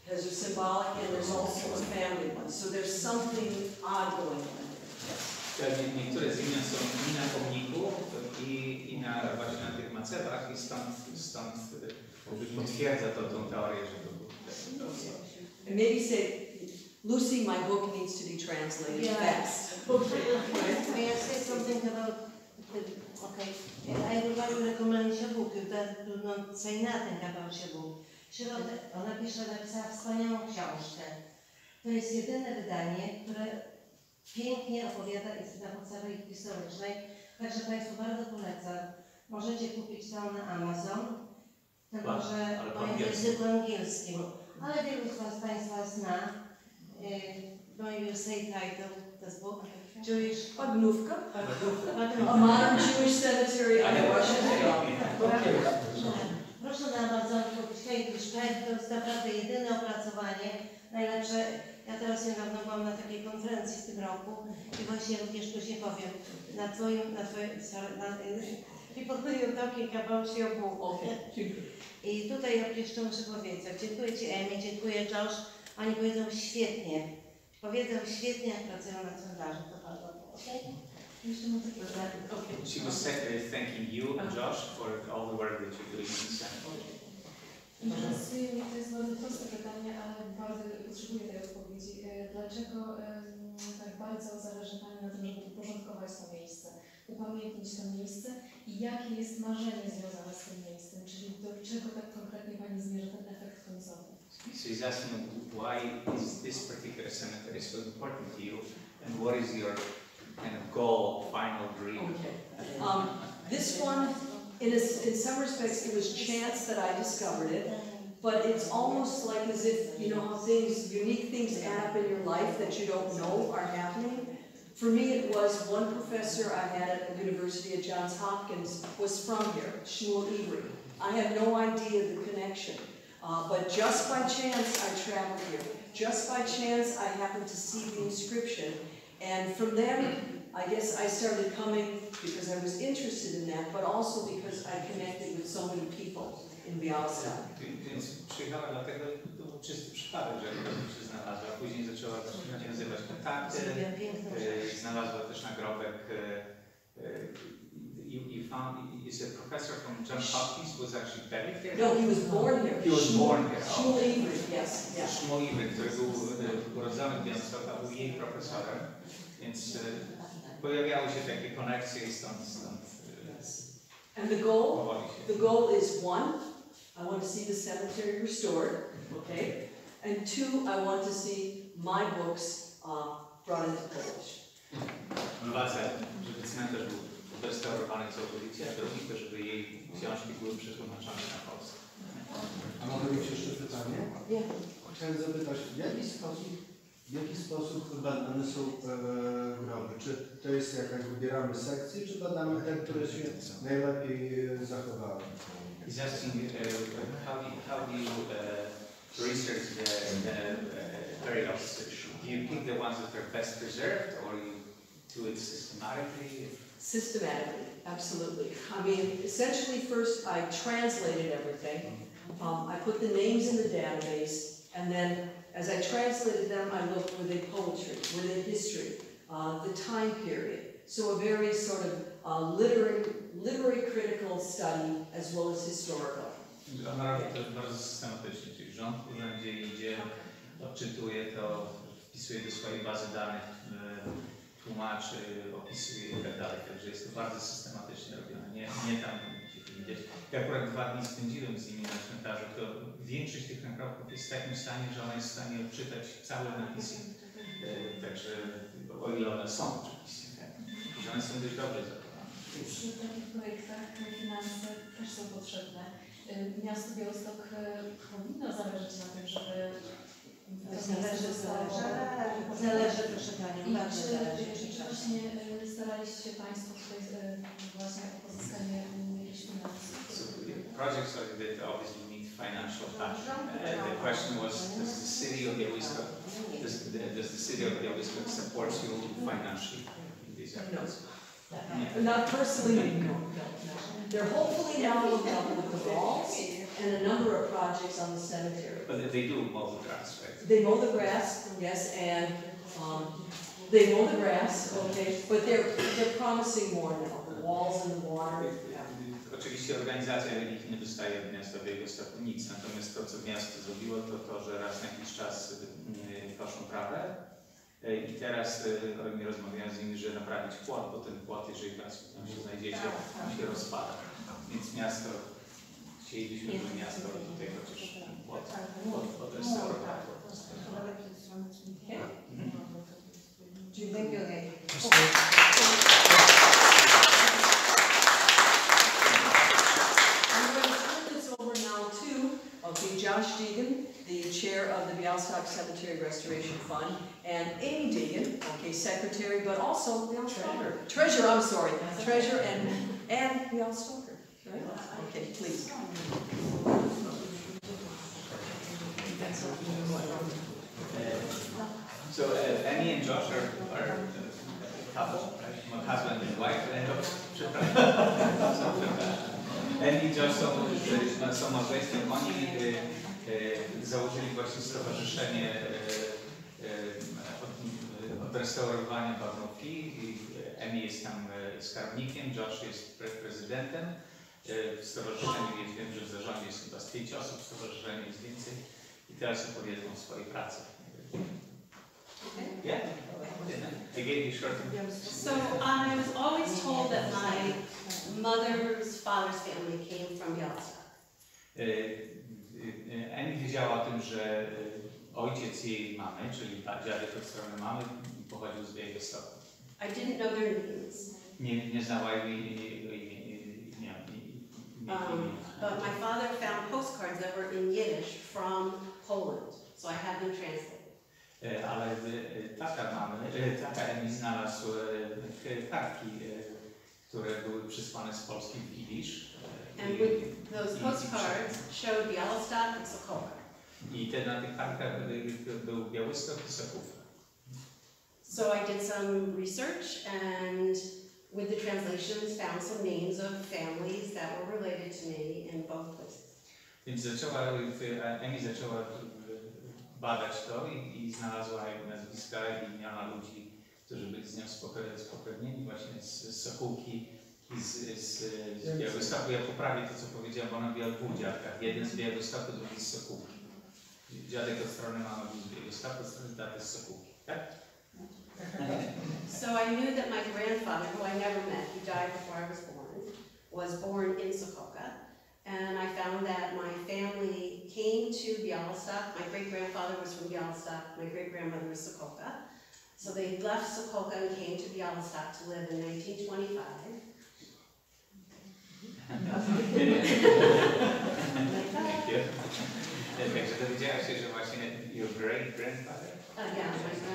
S2: There's a symbolic, and there's also a family one. So there's something odd going on there.
S1: Niektóre z imion są i na pomniku, i właśnie na tych macewach, i stąd potwierdza tą teorię, że to było.
S2: And maybe say, Lucy, my book needs to be translated fast.
S3: May I say something about okay. I would like to recommend your book. That do not say nothing about your book. Ona napisała wspaniałą książkę. To jest jedyne wydanie, które pięknie opowiada na podstawie historycznej. Także Państwu bardzo polecam. Możecie kupić to na Amazon, tylko że po języku angielskim. Ale wielu z Państwa zna. You will say title this book. Jewish
S2: Bagnówka? A modern Jewish cemetery in Washington.
S3: Proszę na Amazon kupić Heidi Szpek, to jest naprawdę jedyne opracowanie, najlepsze. Ja teraz niedawno byłam na takiej konferencji w tym roku i właśnie również później powiem people you talking about your book. I tutaj jeszcze muszę powiedzieć, dziękuję Ci Amy, dziękuję Josh, oni powiedzą świetnie, jak pracują na cmentarzu, to bardzo okay?
S1: She was thanking you and Josh for all the work that you're doing in the cemetery.
S7: To jest bardzo proste pytanie, ale bardzo potrzebuję tej odpowiedzi. Dlaczego tak bardzo zależy Pani na tym, żeby uporządkować to miejsce, upamiętnić to miejsce i jakie jest marzenie związane z tym miejscem, czyli do czego tak konkretnie Pani zmierza ten efekt końcowy?
S1: So he's asking why is this particular cemetery so important to you and what is your kind of goal, final dream?
S2: Okay. This one, in some respects, it was chance that I discovered it, but it's almost like as if, you know how unique things add up in your life that you don't know are happening. For me, it was one professor I had at the University of Johns Hopkins was from here, Shmuel Ivry. I had no idea the connection, but just by chance I traveled here. Just by chance I happened to see the inscription, and from there, I guess I started coming because I was interested in that, but also because I connected with so many people in Białystok.
S1: Więc przyjechała dlatego, to był czysty przypadek, że się znalazła. Później zaczęła nawiązywać kontakty, znalazła też nagrobek. You found, you said professor from Johns Hopkins was actually buried here?
S2: No, he was born here.
S1: He was born here.
S2: Shmuel Ivry, yes.
S1: Shmuel Ivry, który był urodzony w Białymstoku, był jej profesorem, więc pojawiały się takie konekcje i stąd
S2: And the goal is one, I want to see the cemetery restored, okay? And two, I want to see my books brought into Polish.
S1: Dwa cele, żeby cmentarz był restaurowany całkowicie, a drugi to, żeby jej książki były przetłumaczone na polski.
S5: A mogę mieć jeszcze pytanie?
S3: Nie.
S5: Chciałem zapytać, w jaki sposób badane są groby? Czy to jest jak wybieramy sekcje, czy badamy te, które się najlepiej zachowały?
S1: He's asking how do you research the burials? Do you pick the ones that are best preserved, or you do it systematically?
S2: Systematically, absolutely. I mean, essentially first I translated everything. I put the names in the database, and then as I translated them, I looked, were they poetry, were they history, the time period. So a very sort of literary critical study as well as historical.
S1: Ona robi to bardzo systematycznie, czyli rząd w urzędzie idzie, odczytuje to, wpisuje do swojej bazy danych, tłumaczy, opisuje i tak dalej. Także jest to bardzo systematycznie robione. Nie tam, gdzie to widać. Ja akurat 2 dni spędziłem z nimi na cmentarzu, to większość tych nagrobków jest w takim stanie, że ona jest w stanie odczytać cały napis. Także o ile one są oczywiście, tak? Że one są dość dobrze zachowane.
S7: Przy takich projektach finanse też są potrzebne. Miasto Białystok powinno zależeć na tym, żeby
S3: Zależy, proszę Panią, bardzo zależy.
S7: Czy właśnie staraliście się Państwo tutaj właśnie o pozyskanie jakichś finansów?
S1: So the project started that obviously need financial touch. The question was, does the city of Białystok, does the city of Białystok support you financially in these efforts?
S2: Not personally, no. They're hopefully now looking up with the walls and a number of projects on the cemetery.
S1: But they do mow the grass, right?
S2: They mow the grass, yes, and they mow the grass, okay, but they're promising more now, the walls and the water.
S1: Oczywiście organizacja nie dostaje od miasta Białegostoku nic, natomiast to, co miasto zrobiło, to to, że raz na jakiś czas koszą trawę i teraz oni rozmawiają z nimi, że naprawić płot, bo ten płot, jeżeli Państwo tam się znajdziecie, on się rozpada. Więc miasto, chcielibyśmy, żeby miasto tutaj chociaż ten płot odrestaurowało.
S2: Dziękuję. Okay, Josh Deegan, the chair of the Białystok Cemetery Restoration Fund, and Amy Deegan, okay, secretary, but also treasurer, I'm sorry, treasurer and Białystok, right? Okay, please.
S1: So Amy and Josh are a couple, right? My husband and wife, Amy i Josh są małżeństwem. Oni założyli właśnie stowarzyszenie odrestaurowania Barnówki. Amy jest tam skarbnikiem, Josh jest prezydentem. W stowarzyszeniu jest, wiem, że w zarządzie jest chyba z 5 osób, w stowarzyszeniu jest więcej. I teraz opowiedzą o swojej pracy. Yeah? I gave you short.
S8: So I was always told that my mother's father's family came from Białystok.
S1: Amy wiedziała o tym, że ojciec jej mamy, czyli dziadek od strony mamy, pochodził z Białegostoku.
S8: I didn't know their names.
S1: Nie znała jego imienia.
S8: But my father found postcards that were in Yiddish from Poland, so I had them translated.
S1: Ale tata Emi znalazł kartki, które były przysłane z Polski w Jidysz.
S8: And with those postcards showed Białystok and Sokołka.
S1: I na tych kartkach był Białystok i Sokółka.
S8: So I did some research and with the translations found some names of families that were related to me in both places.
S1: Więc Emi zaczęła badać to i znalazła nazwiska i imiona ludzi, którzy byli z nią spokrewnieni właśnie z Sokółki i z Białegostoku. Ja poprawię to, co powiedziałam, bo ona miała 2 dziadkach. Jeden z Białegostoku, drugi z Sokółki. Dziadek od strony mamy był z Białegostoku, od strony taty z Sokółki. Tak?
S8: So I knew that my grandfather, who I never met, he died before I was born in Sokołka. And I found that my family came to Białystok. My great-grandfather was from Białystok. My great-grandmother was Sokołka. So they left Sokołka and came to Białystok to live in 1925.
S1: Thank you. Także dowiedziałaś się, że właśnie your great-grandfather,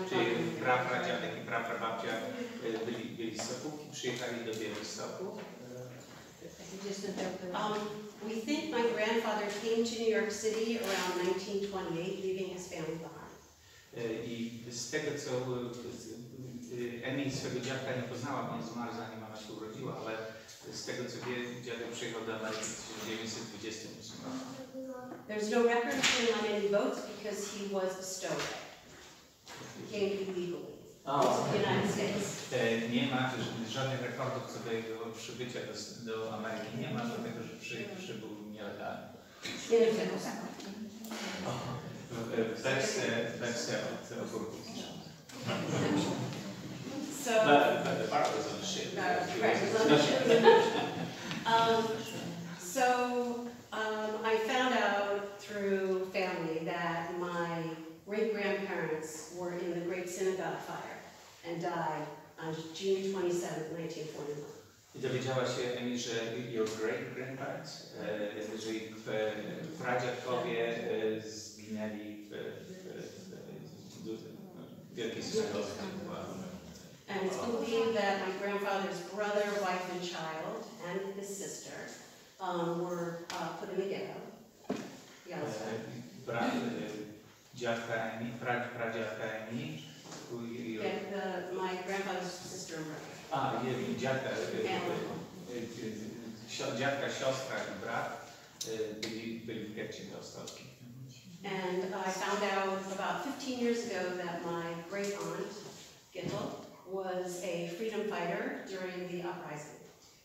S1: czyli prapradziadek i praprababcia byli z Sokółki, przyjechali do Białegostoku.
S8: We think my grandfather came to New York City around 1928, leaving his family behind.
S1: I z tego, co Emi swego dziadka nie poznała, bo on zmarł zanim mama się urodziła, ale z tego, co wie, dziadek przyjechał do Ameryki w 1928 roku.
S8: There's no record of him on any boats because he was a stowaway. He came illegally to the United States.
S1: Nie ma żadnych rekordów co do jego przybycia do Ameryki. Nie ma, dlatego że przybył nielegalnie. Wersja od ogórków.
S8: So,
S1: but the part was on the ship.
S8: I found out through family that my great-grandparents were in the Great Synagogue Fire and died on June 27, 1941.
S1: I dowiedziała się Amy, że your great-grandparents, że ich pradziadkowie zginęli w wielkiej synagodze.
S8: And it's believed that my grandfather's brother, wife, and child, and his sister were put in the ghetto.
S1: Dziadka Amy, pradziadka Amy.
S8: My grandfather's sister and brother.
S1: Jej dziadka, siostra i brat byli w getcie gostowskim.
S8: And I found out about 15 years ago that my great aunt, Gittel, was a freedom fighter during the uprising.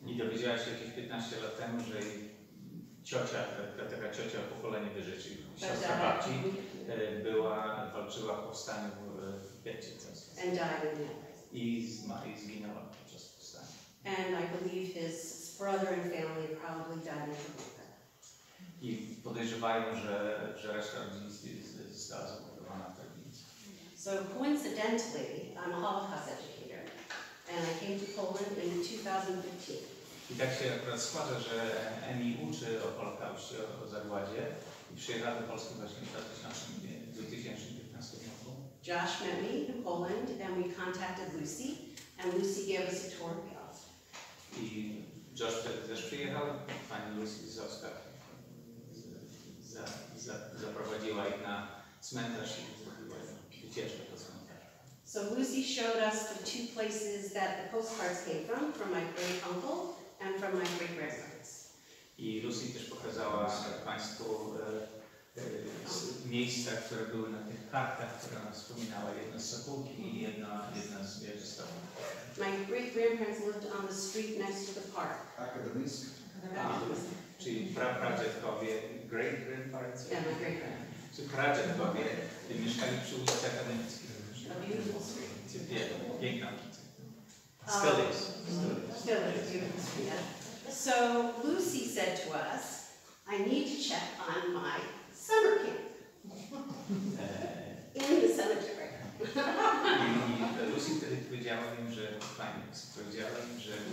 S1: I dowiedziała się jakieś 15 lat temu, że jej ciocia, taka ciocia pokolenie wyżej, czyli siostra babci, walczyła w powstaniu w getcie.
S8: And died in the uprising.
S1: I zginęła podczas powstania.
S8: And I believe his brother and family probably died in the
S1: I podejrzewają, że reszta rodziny została zamordowana w Treblince.
S8: So coincidentally, I'm a Holocaust educator, and I came to Poland in 2015.
S1: I tak się akurat składa, że Amy uczy o Holokauście, o zagładzie i przyjechała do Polski właśnie w 2015 roku.
S8: Josh met me in Poland, and we contacted Lucy, and Lucy gave us a tour of Białystok.
S1: I Josh wtedy też przyjechał, pani Lucy Zowska zaprowadziła ich na cmentarz i zrobiła wycieczkę do cmentarza.
S8: So Lucy showed us the two places that the postcards came from my great uncle and from my great grandparents.
S1: I Lucy też pokazała Państwu miejsca, które były na tych kartach, które ona wspominała. Jedna z Sokółki i jedna z Białymstoku.
S8: My great grandparents lived on the street next to the park.
S9: Akademicki.
S1: Czyli pradziadkowie, great grandparents?
S8: Yeah, my great grandparents.
S1: Czy pradziadkowie mieszkali przy ulicy Akademickiej.
S8: A beautiful street.
S1: Piękna ulica. Still is.
S8: Still is beautiful street. Yeah. So Lucy said to us, I need to check on my summer camp in the cemetery.
S1: I Lucy wtedy powiedziała im, że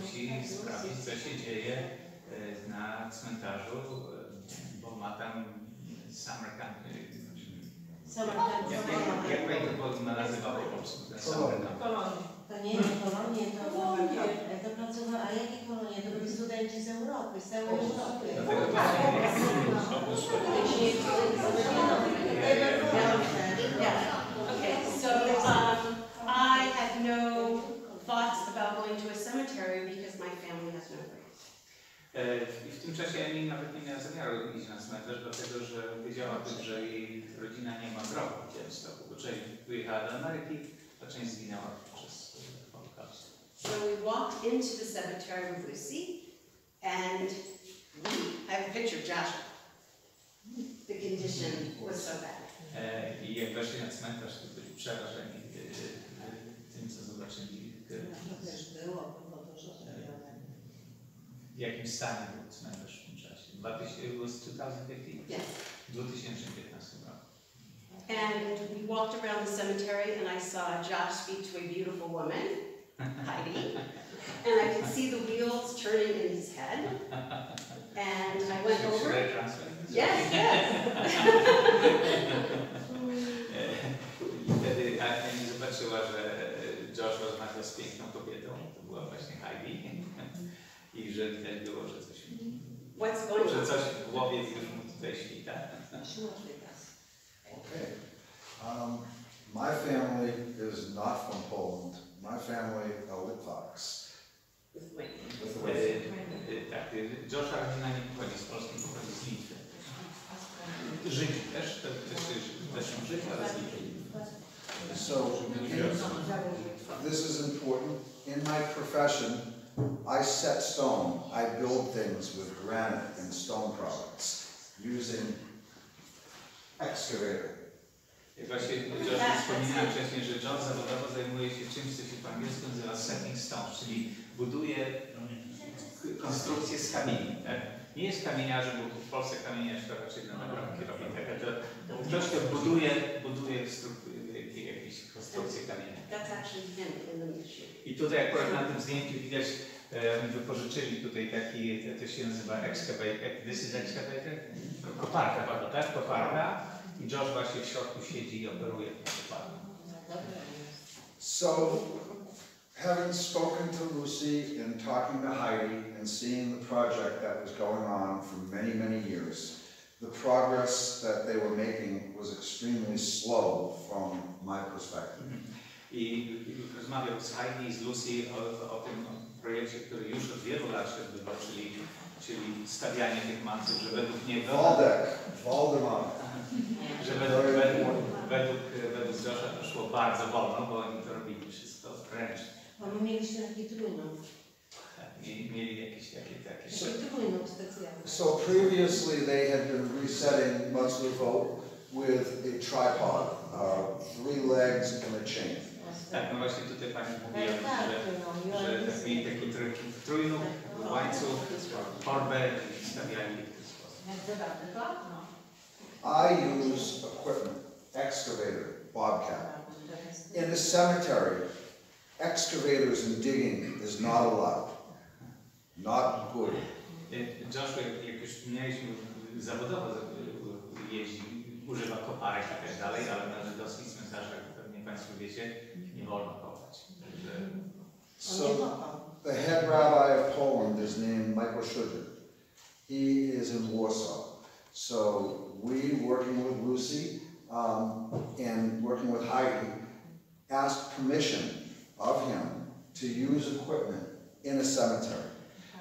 S1: musi sprawdzić, co się dzieje na cmentarzu, bo ma tam summer camp. Jak pani to nazywa po polsku?
S3: To nie kolonie, to pracowało, a jakie kolonie? To byli studenci z Europy, z całej Europy.
S8: Okay, so I had no thoughts about going to a cemetery because my family has no graves.
S1: W tym czasie Amy nawet nie miała zamiaru iść na cmentarz, dlatego że wiedziała też, że jej rodzina nie ma grobu w Białymstoku, bo część wyjechała do Ameryki, a część zginęła przez Holokaust.
S8: So we walked into the cemetery with Lucy, and I have a picture of Joshua. The condition was so bad.
S1: I jak weszli na cmentarz, to byli przerażeni tym, co zobaczyli. W jakim stanie był cmentarz w tym czasie? It was 2015?
S8: Yes.
S1: W 2015 roku.
S8: And we walked around the cemetery, and I saw Josh speak to a beautiful woman, Heidi, and I could see the wheels turning in his head. And I went over. Yes, yes.
S1: I wtedy Amy zobaczyła, że Josh rozmawia z piękną kobietą, to była właśnie Heidi, i że widać było, że coś w głowie już mu tutaj świta.
S9: Okay. My family is not from Poland. My family are Litwaks.
S1: Tak, Josha rodzina nie pochodzi z Polski, pochodzi z Litwy. Żydzi też, też są Żydzi, ale z Litwy.
S9: So, this is important. In my profession, I set stone. I build things with granite and stone products using excavator.
S1: Jak właśnie Josh wspominałem wcześniej, że John zawodowo zajmuje się czymś, co się po angielsku nazywa setting stone, czyli buduje konstrukcję z kamieni. Tak? Nie jest kamieniarzem, bo w Polsce kamieniarz to raczej na nagrobki robi. Tak? To ktoś, kto buduje jakieś konstrukcje kamienne. I tutaj akurat na tym zdjęciu widać, wypożyczyli tutaj taki, to się nazywa excavator. This is excavator? Koparka, tak? Koparka. I Josh właśnie w środku siedzi i operuje tą koparką.
S9: So, having spoken to Lucy and talking to Heidi and seeing the project that was going on for many, many years, the progress that they were making was extremely slow from my perspective.
S1: I rozmawiał z Heidi i z Lucy o tym projekcie, który już od wielu lat się odbywał, czyli stawianie tych manców, że według niego...
S9: Waldemar.
S1: Że według Josha to szło bardzo wolno, bo oni to robili wszystko ręcznie.
S3: Bo my mieliśmy taki trójnóg.
S1: Mieli jakieś takie...
S3: Trójnóg specjalny.
S9: So previously they had been resetting Matzlufo with a tripod, 3 legs and a chain.
S1: Tak, no właśnie tutaj pani mówiła, że taki trójnóg, łańcuch, torbę i stawiali w ten sposób.
S9: I use equipment, excavator, bobcat. In a cemetery, excavators and digging is not allowed. Not good.
S1: Joshua, jak już wspomnieliśmy, zawodowo jeździ, używa koparek i tak dalej, ale na żydowskich cmentarzach, jak pewnie Państwo wiecie, nie wolno kopać.
S9: So, the head rabbi of Poland is named Michael Schudger. He is in Warsaw. So we, working with Lucy and working with Heidi, asked permission of him to use equipment in a cemetery.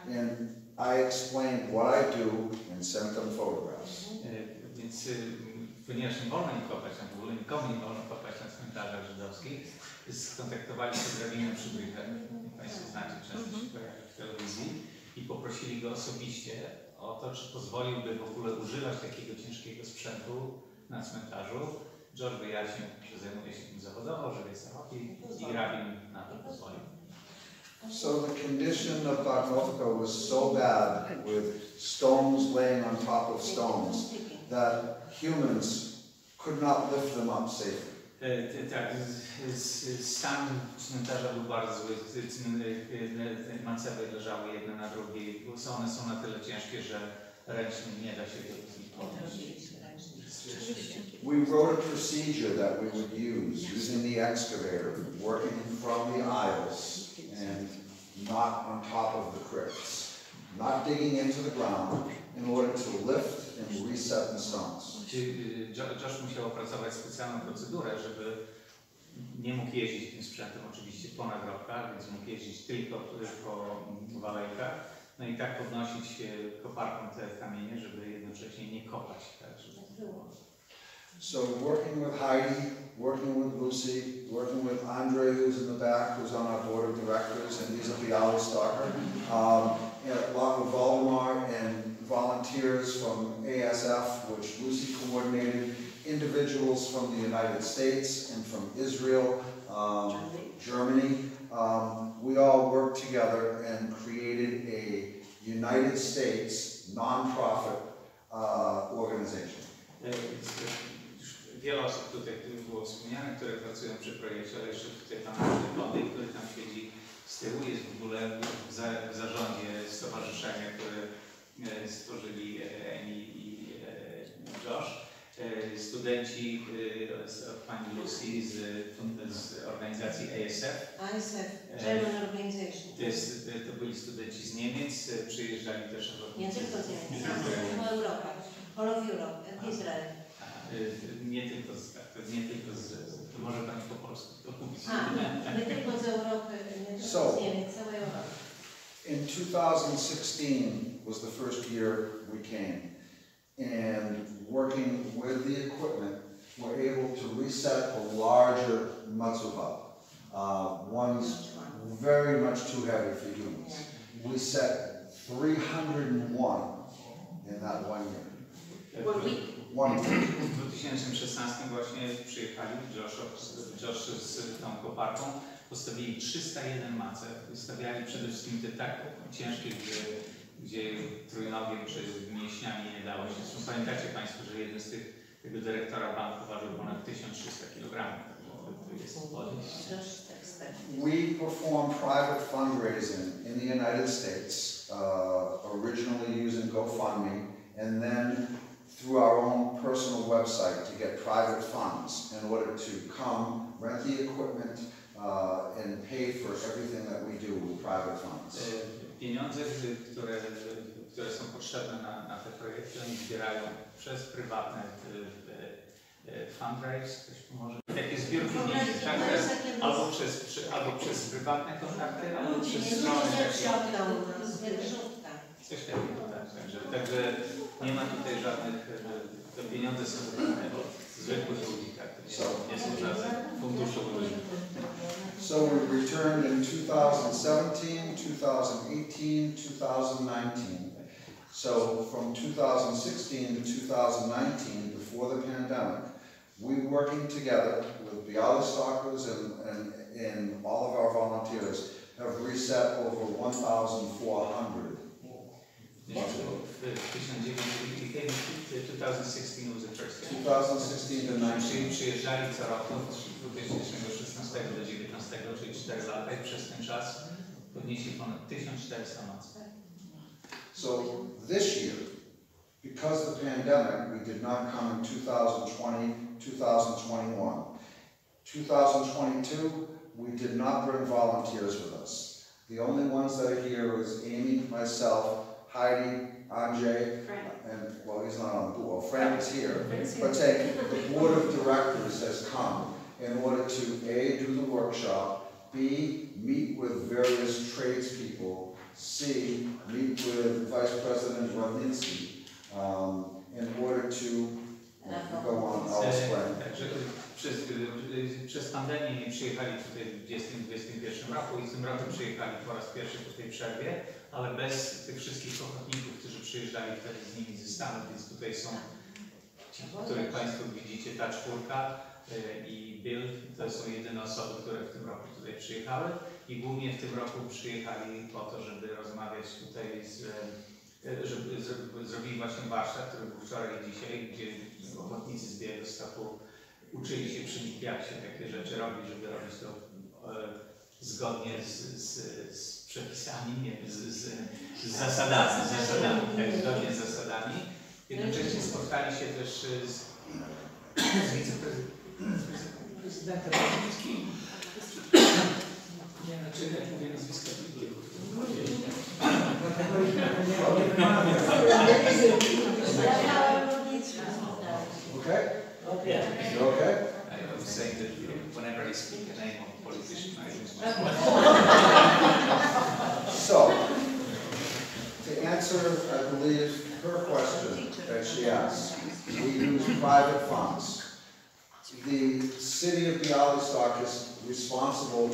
S9: And I explained what I do and sent them photographs.
S1: Więc ponieważ nie wolno im kopać, w ogóle nikomu nie wolno kopać na cmentarzach żydowskich, skontaktowali się z rabinem Szybrychem, Państwo znacie, często się pojawia w telewizji, i poprosili go osobiście o to, czy pozwoliłby w ogóle używać takiego ciężkiego sprzętu na cmentarzu. Josh wyjaśnił, że zajmuje się tym zawodowo, że jest roki i rabin na to pozwolił.
S9: So the condition of Barnowka was so bad with stones laying on top of stones that humans could not lift them up safely.
S1: Tak, stan cmentarza był bardzo zły, mancewy leżały jedna na drugiej, one są na tyle ciężkie, że ręcznie nie da się ich podnieść.
S9: We wrote a procedure that we would use using the excavator, working from the aisles and not on top of the crypts, not digging into the ground in order to lift and reset the stones.
S1: Josh musiał opracować specjalną procedurę, żeby nie mógł jeździć tym sprzętem oczywiście po nagrobkach, więc mógł jeździć tylko po walejkach, no i tak podnosić koparką te kamienie, żeby jednocześnie nie kopać. Tak, żeby było.
S9: So working with Heidi, working with Lucy, working with Andre, who's in the back, who's on our board of directors, and he's a Białystalker, and along with Valdemar and volunteers from ASF, which Lucy coordinated, individuals from the United States and from Israel, Germany. We all worked together and created a United States non-profit organization.
S1: Wiele osób tutaj było wspomniane, które pracują przy projekcie, ale jeszcze tutaj pan Wody, który tam siedzi z tyłu, jest w ogóle w zarządzie stowarzyszenia, które stworzyli Amy i Josh. Studenci od pani Lucy z organizacji ASF.
S3: German Organization.
S1: To byli studenci z Niemiec, przyjeżdżali też od...
S3: Nie tylko z Niemiec, cała Europa, all of Europe, and Israel.
S1: Nie tylko to może Pani po polsku to mówić.
S3: Nie tylko z Europy, nie tylko z Niemiec, cała Europa.
S9: In 2016 was the first year we came, and working we set a larger matzuvah. One's very much too heavy for humans. We set 301 in that 1 year.
S8: 1 week.
S9: 1 week.
S1: W 2016 właśnie przyjechali Josh z tą koparką, postawili 301 macek, wystawiali przede wszystkim te tak ciężkie, gdzie trójnogiem czy mięśniami nie dało się. Zresztą pamiętacie Państwo, że jeden z tego dyrektora banku ważył ponad 1300 kg. To jest podejście.
S9: We perform private fundraising in the United States, originally using GoFundMe, and then through our own personal website to get private funds in order to come, rent the equipment, and pay for everything that we do with private funds.
S1: Pieniądze, które są potrzebne na te projekty, oni zbierają przez prywatne fundraise, ktoś pomoże. Takie zbiórki albo przez prywatne kontakty, albo przez strony. Coś takiego, tak. Także nie ma tutaj żadnych, te pieniądze są od zwykłych ludzi, tak. Nie są żadne fundusze ludzi.
S9: So we returned in 2017, 2018, 2019. So from 2016 to 2019, before the pandemic, we working together with Białystakers and all of our volunteers have reset over 1,400.
S1: 2016 was the first year.
S9: 2016 to 19.
S1: Przyjeżdżali co roku od 2016 do 2019, czyli 4 lata i przez ten czas podnieśli ponad 1400 macek.
S9: So this year, because of the pandemic, we did not come in 2020, 2021. 2022, we did not bring volunteers with us. The only ones that are here is Amy, myself, Heidi, Andre, and, well, he's not on the board. Well, Frank is here. But the board of directors has come in order to A, do the workshop, B, meet with various tradespeople, C, meet with Vice President Waryński, in order to go on elsewhere.
S1: Przez pandemię nie przyjechali tutaj w 2021 roku i w tym roku przyjechali po raz pierwszy po tej przerwie, ale bez tych wszystkich ochotników, którzy przyjeżdżali wtedy z nimi ze Stanów, więc tutaj są ci, których Państwo widzicie, ta czwórka i Bill, to są jedyne osoby, które w tym roku tutaj przyjechały i głównie w tym roku przyjechali po to, żeby rozmawiać tutaj żeby zrobili właśnie warsztat, który był wczoraj i dzisiaj, gdzie ochotnicy z Białymstoku uczyli się przy nich, jak się takie rzeczy robi, żeby robić to zgodnie z przepisami, nie, z zasadami, tak, zgodnie z zasadami. Jednocześnie spotkali się też z wiceprezydentem Rabinackim. Nie, znaczy jak mówię nazwiska drugiego.
S9: Okay?
S1: Okay.
S9: You okay?
S1: I was saying that whenever I speak the name of a politician, I lose my
S9: So, to answer, I believe, her question that she asked, we use private funds. The city of Białystok is responsible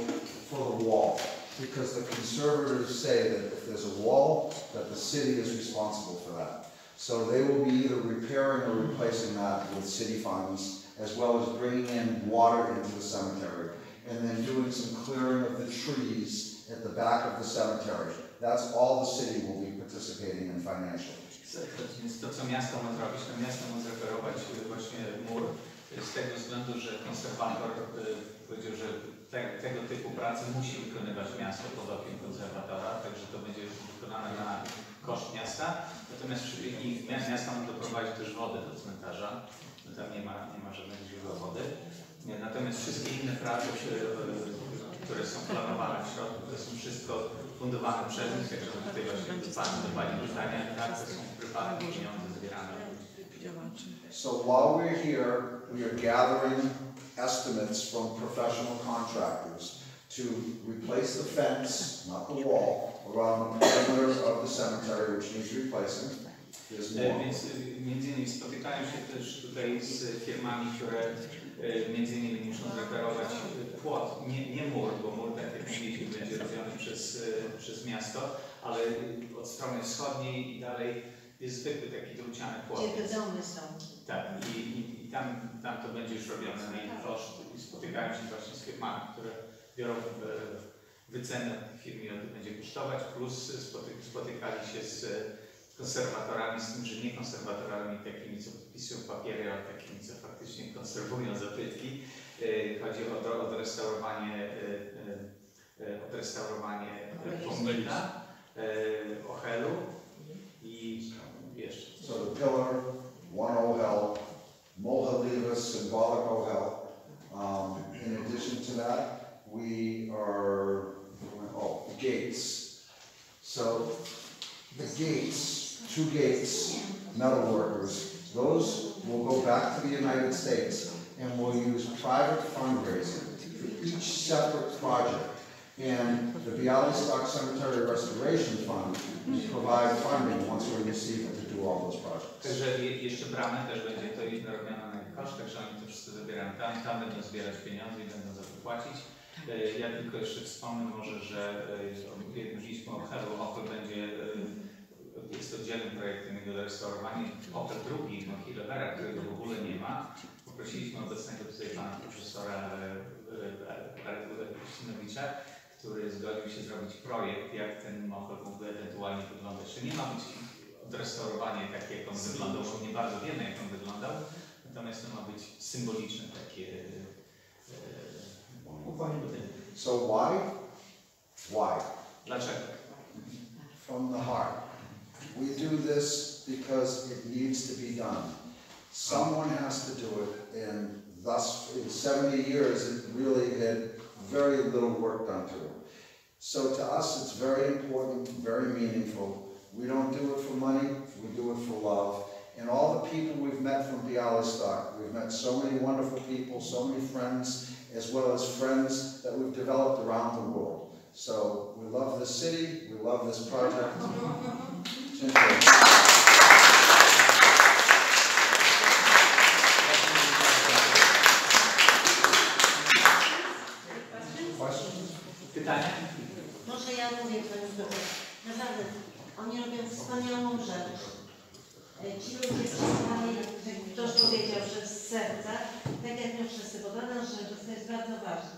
S9: for the wall because the conservators say that if there's a wall, that the city is responsible for that. So they will be either repairing or replacing that with city funds, as well as bringing in water into the cemetery, and then doing some clearing of the trees at the back of the cemetery. That's all the city will be participating in financially.
S1: Więc to, co miasto ma zrobić, to miasto ma zreperować właśnie mur z tego względu, że konserwator powiedział, że tego typu pracy musi wykonywać miasto pod okiem konserwatora, także to będzie wykonane na koszt miasta. Natomiast miasto ma doprowadzić też wodę do cmentarza, tam nie ma żadnego źródła wody. Natomiast wszystkie inne prace, które są planowane w środku, to są wszystko fundowane przez nich, także tutaj właśnie do Pani pytania, tak, to są prywatne pieniądze zbierane.
S9: So while we're here, we are gathering estimates from professional contractors to replace the fence, not the wall, around the perimeter of the cemetery, which needs replacing. There's more.
S1: Więc między innymi spotykają się też tutaj z firmami, które Między innymi muszą zreperować płot, nie mur, bo mur, tak jak mówiliśmy, będzie robiony przez miasto, ale od strony wschodniej i dalej jest zwykły taki druciany płot.
S3: Gdzie te domy są.
S1: Tak, i tam to będzie już robione na ich koszt i spotykają się właśnie z firmami, które biorą wycenę firmie, ile to będzie kosztować, plus spotykali się z konserwatorami, z tym, że nie konserwatorami takimi, co podpisują papiery, ale takimi, co faktycznie konserwują zabytki. Chodzi o odrestaurowanie pomnika, Ohelu i jeszcze.
S9: So the pillar, one Ohel, Moheleva, symbolic Ohel. In addition to that, we are, the gates. So the gates, 2 gates, metal workers, those will go back to the United States and we'll use private fundraising for each separate project. And the Białystok Cemetery Restoration Fund will provide funding once we receive it to do all those projects.
S1: Także jeszcze bramy też będzie to robione na ich koszt, także oni to wszystko zabierają tam będą zbierać pieniądze i będą za to płacić. Ja tylko jeszcze wspomnę może, że mówiliśmy o Ohelu, Ohel będzie, jest oddzielnym projektem jego restaurowania. Ohel drugi, Hilevera, którego w ogóle nie ma. Poprosiliśmy obecnego tutaj pana profesora Krystynowicza, który zgodził się zrobić projekt, jak ten Mohel mógłby ewentualnie wyglądać. Czy nie ma być odrestaurowanie takie, jak on wyglądał, bo nie bardzo wiemy, jak on wyglądał, natomiast to ma być symboliczne takie
S9: So why? Why?
S1: Dlaczego?
S9: From the heart. We do this because it needs to be done. Someone has to do it, and thus in 70 years it really had very little work done to it. So to us it's very important, very meaningful. We don't do it for money, we do it for love. And all the people we've met from Białystok, we've met so many wonderful people, so many friends, as well as friends that we've developed around the world. So we love this city, we love this project.
S1: Pytania?
S3: Może ja mówię coś. Naprawdę, oni robią wspaniałą rzecz. Ci ludzie przesłali, jak ktoś powiedział, że z serca, tak jak my wszyscy, bo dla nas rzecz to jest bardzo ważne.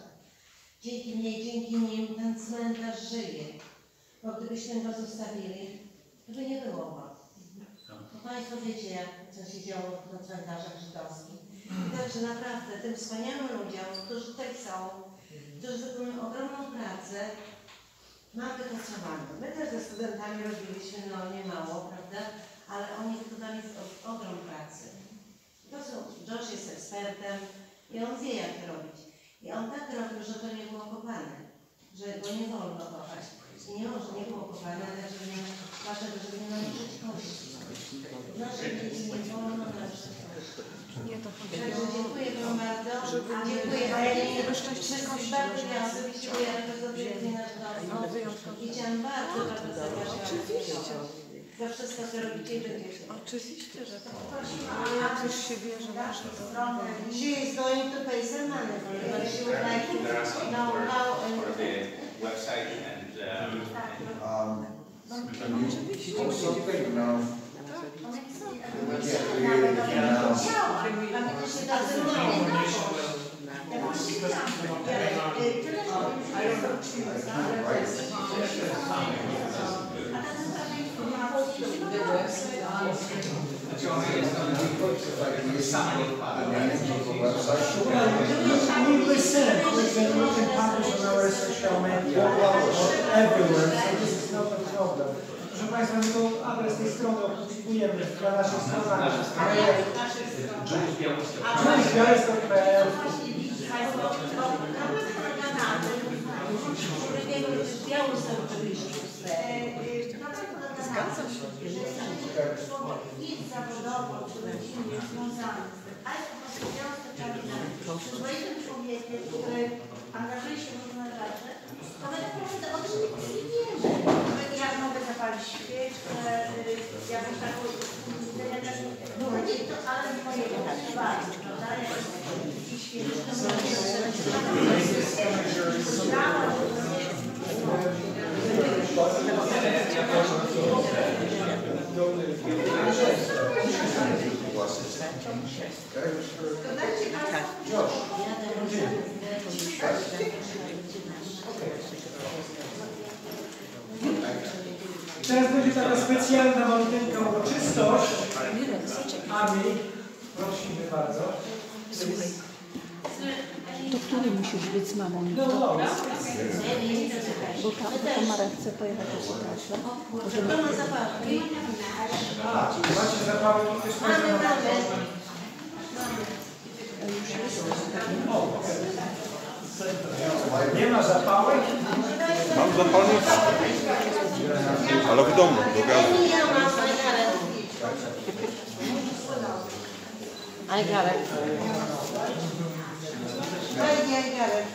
S3: Dzięki nim ten cmentarz żyje. Bo gdybyśmy go zostawili, to by nie było go. Bo Państwo wiecie, jak co się działo na cmentarzach żydowskich. Także naprawdę tym wspaniałym ludziom, którzy tutaj są, którzy wykonują ogromną pracę, ma wypracowane. My też ze studentami robiliśmy, no nie mało, prawda? Ale oni wykonali ogrom pracy. To są, Josh jest ekspertem i on wie, jak to robić. I on tak robił, że to nie było kopane, że go nie wolno kopać. I nie było kopane, dlatego, żeby nie naruszyć kości. W naszej dzieci nie wolno naruszyć kości. Także dziękuję Wam bardzo. Dziękuję wszystkim bardzo. Ja osobiście bardzo pięknie nasz dom. I chciałam bardzo zapraszać. Za wszystko, co robicie i będziecie.
S10: Oczywiście, że tak. Ja też się wierzę w nasze domy.
S3: She is going to pay some money for it, but she would like to know how
S1: For the website and
S9: Can you post something? No. We can't create anything
S4: We can publish on our social media everywhere, so this is not a problem. Proszę Państwa, my to adres tej strony opublikujemy na naszych stronach. Białystok.pl.
S3: Zgadza się. Nic zawodowo, czy rodzinnie związany z tym, ale po prostu Białystok przyzwoitym człowiekiem, który angażuje się w cmentarze, to my naprawdę o tym nie wiemy. Ja mogę zapalić świeczkę, jakąś taką ale nie mojego, prawda?
S4: Teraz będzie taka specjalna maleńka uroczystość. Amy, prosimy bardzo.
S10: To który musisz być z mamą?
S4: No, no.
S10: Bo Tamara chce pojechać do Cmentarza.
S3: Mamy zapałki.
S4: Macie zapałki też nie ma zapałek?
S6: Mam zapalnicę. Ale w domu, do gazu.
S3: I got it. I got it.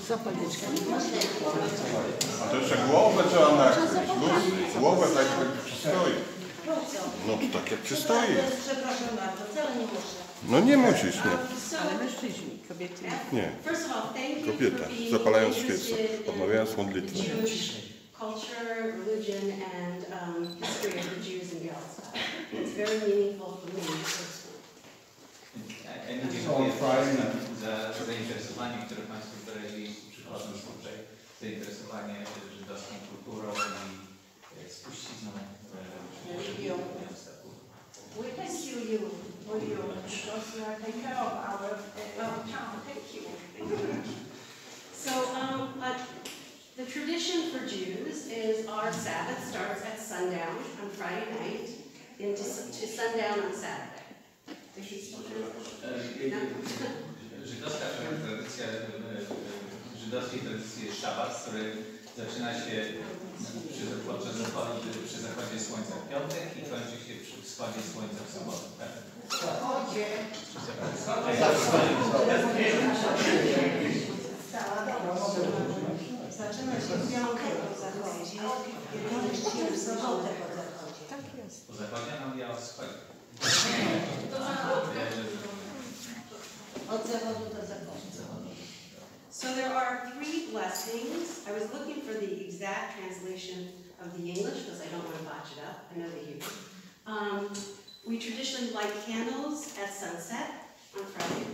S10: Zapalniczka.
S6: A to jeszcze głowę trzeba nakryć. Głowę tak jak przystoi. No to tak jak przystoi.
S3: Przepraszam bardzo, wcale nie muszę.
S6: No nie musisz, nie.
S10: Ale mężczyźni, kobiety nie.
S6: Nie. Kobieta, zapalając świecę, odmawiając modlitwę.
S8: Culture, religion, and history of the Jews in Białystok. It's very meaningful for me personally.
S1: Dziękuję za zainteresowanie, które Państwo wyrazili przychodząc tutaj, zainteresowanie żydowską kulturą i spuścizną religią.
S11: We thank you for you because you are taking care of our town. Thank you.
S8: So the tradition for Jews is our Sabbath starts at sundown on Friday night to sundown on Saturday.
S1: Żydowskiej tradycji jest szabat, który zaczyna się przy zachodzie słońca w piątek i kończy się przy wschodzie słońca w sobotę. Tak?
S3: Zaczyna się w piątek po zachodzie i kończy się w sobotę po zachodzie.
S10: Tak jest.
S1: Po zachodzie, no ja o wschodzie.
S3: Od zachodu do zachodu.
S8: So there are 3 blessings. I was looking for the exact translation of the English because I don't want to botch it up. I know the Hebrew. We traditionally light candles at sunset on Friday.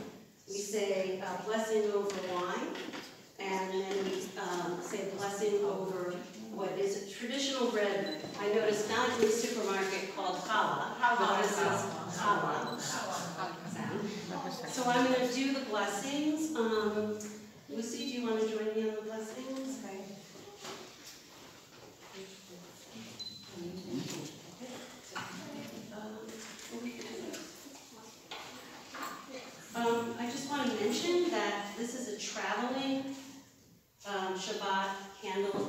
S8: We say a blessing over wine, and then we say a blessing over what is a traditional bread. I noticed not in the supermarket called challah. But this is challah. So I'm going to do the blessings. Lucy, do you want to join me on the blessings? Okay. I just want to mention that this is a traveling Shabbat candle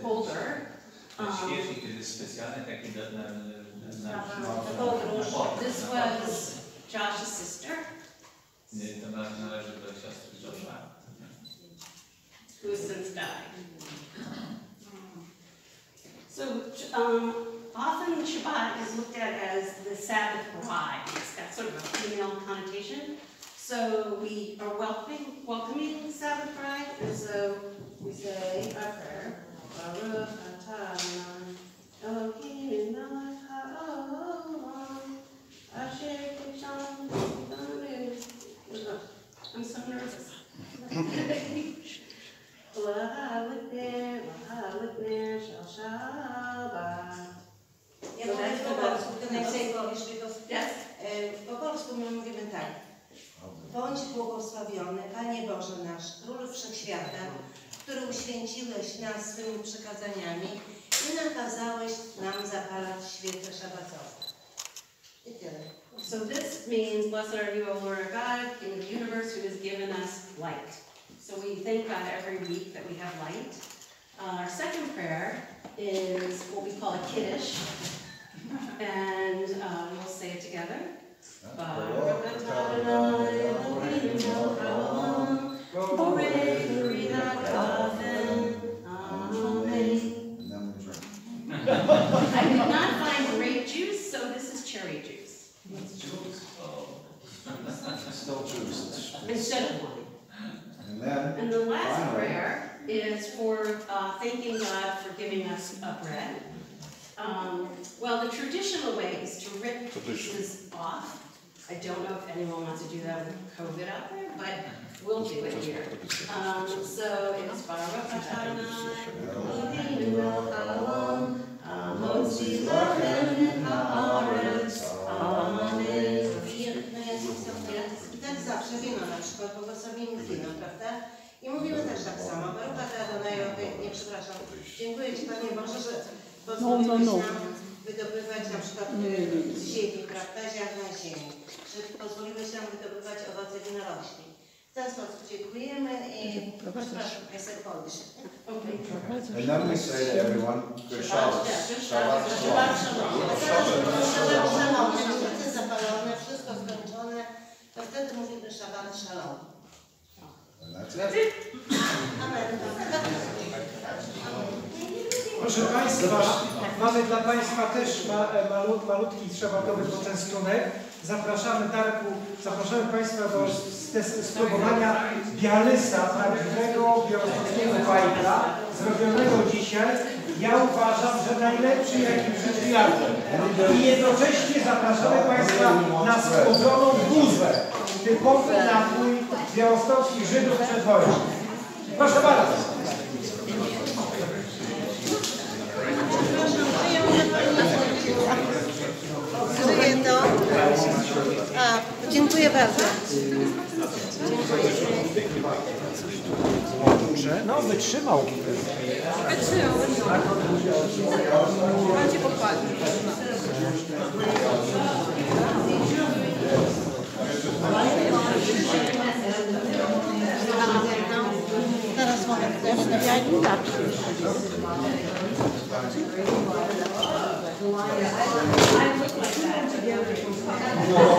S8: holder.
S1: Świecznik jest specjalny, taki na
S8: This was Josh's sister,
S1: to należy do siostry Josha,
S8: who has since died. So often Shabbat is looked at as the Sabbath bride. It's got sort of a female connotation. So we are welcoming Sabbath bride, and so we say our prayer. Baruch atah Eloheinu melech haolam, asher kisham b'nei. I'm so nervous. Shal Shabbat.
S3: Ja powiem po polsku, to najczęściej powiesz, tylko
S8: Yes.
S3: po polsku my mówimy tak. Bądź błogosławiony, Panie Boże nasz, Król Wszechświata, który uświęciłeś nas swymi przykazaniami i nakazałeś nam zapalać świece szabatowe. I tyle.
S8: So this means, blessed are you, O Lord our God, in the universe who has given us light. So we thank God every week that we have light. Our second prayer is what we call a kiddush. And we'll say it together. Baruch atah Adonai Eloheinu melech haolam, borei b'riat haven. Amen. I did not find grape juice instead of wine.
S9: Amen.
S8: And the last
S9: Finally.
S8: prayer is for thanking God for giving us a bread. Well, the traditional way is to rip pieces off. I don't know if anyone wants to do that with COVID out there, but we'll do it here. So it's Baruch atah Eloheinu melech haolam, hamotzi lachem haaretz. Amen.
S3: I tak zawsze wino na przykład, błogosławimy wino, prawda? I mówimy też tak samo. Baruch atah Eloheinu, nie przepraszam. Dziękuję Ci Panie Boże, że pozwoliłeś nam wydobywać na przykład z ziemi, prawda, ziarna ziemi. Że pozwoliłeś nam wydobywać owoce winorośli. W ten sposób dziękujemy i przepraszam, I said Polish.
S9: And then we say to everyone, good Shabbat. Shabbat Shalom.
S3: Shabbat Shalom. Świece zapalone, wszystko skończone, to wtedy mówimy Shabbat Shalom.
S9: And that's it.
S3: Amen.
S4: Proszę Państwa, mamy dla Państwa też malutki szabatowy poczęstunek. Zapraszamy Państwa do spróbowania bialysa, prawdziwego białostockiego bajka, zrobionego dzisiaj. Ja uważam, że najlepszy, jaki w życiu jadłem. I jednocześnie zapraszamy Państwa na schłodzoną buzę, typowy napój białostockich Żydów przed wojną. Proszę bardzo.
S3: Żyję to. Dziękuję bardzo.
S4: No, wytrzymał.
S11: Macie pokładnie.
S3: Teraz mogę też.
S10: Ja inaczej.
S2: I look like that.